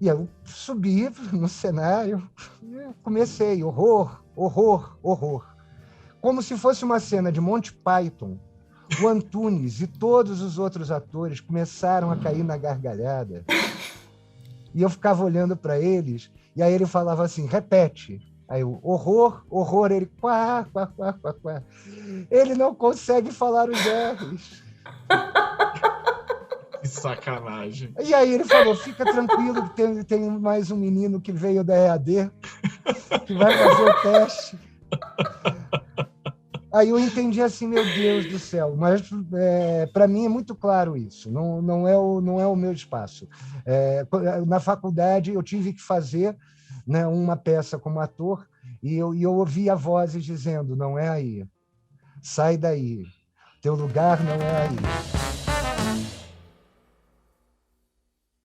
E eu subi no cenário, comecei, horror, horror, horror. Como se fosse uma cena de Monty Python, o Antunes e todos os outros atores começaram a cair na gargalhada, e eu ficava olhando para eles, e aí ele falava assim, repete. Aí o horror, horror, ele quá, quá, quá, quá, quá. Ele não consegue falar os R's. Que sacanagem. E aí ele falou, fica tranquilo que tem mais um menino que veio da EAD, que vai fazer o teste. Aí eu entendi assim, meu Deus do céu, mas para mim é muito claro isso, não é o meu espaço. Na faculdade eu tive que fazer, né, uma peça como ator, e eu ouvia vozes dizendo, não é aí, sai daí, teu lugar não é aí.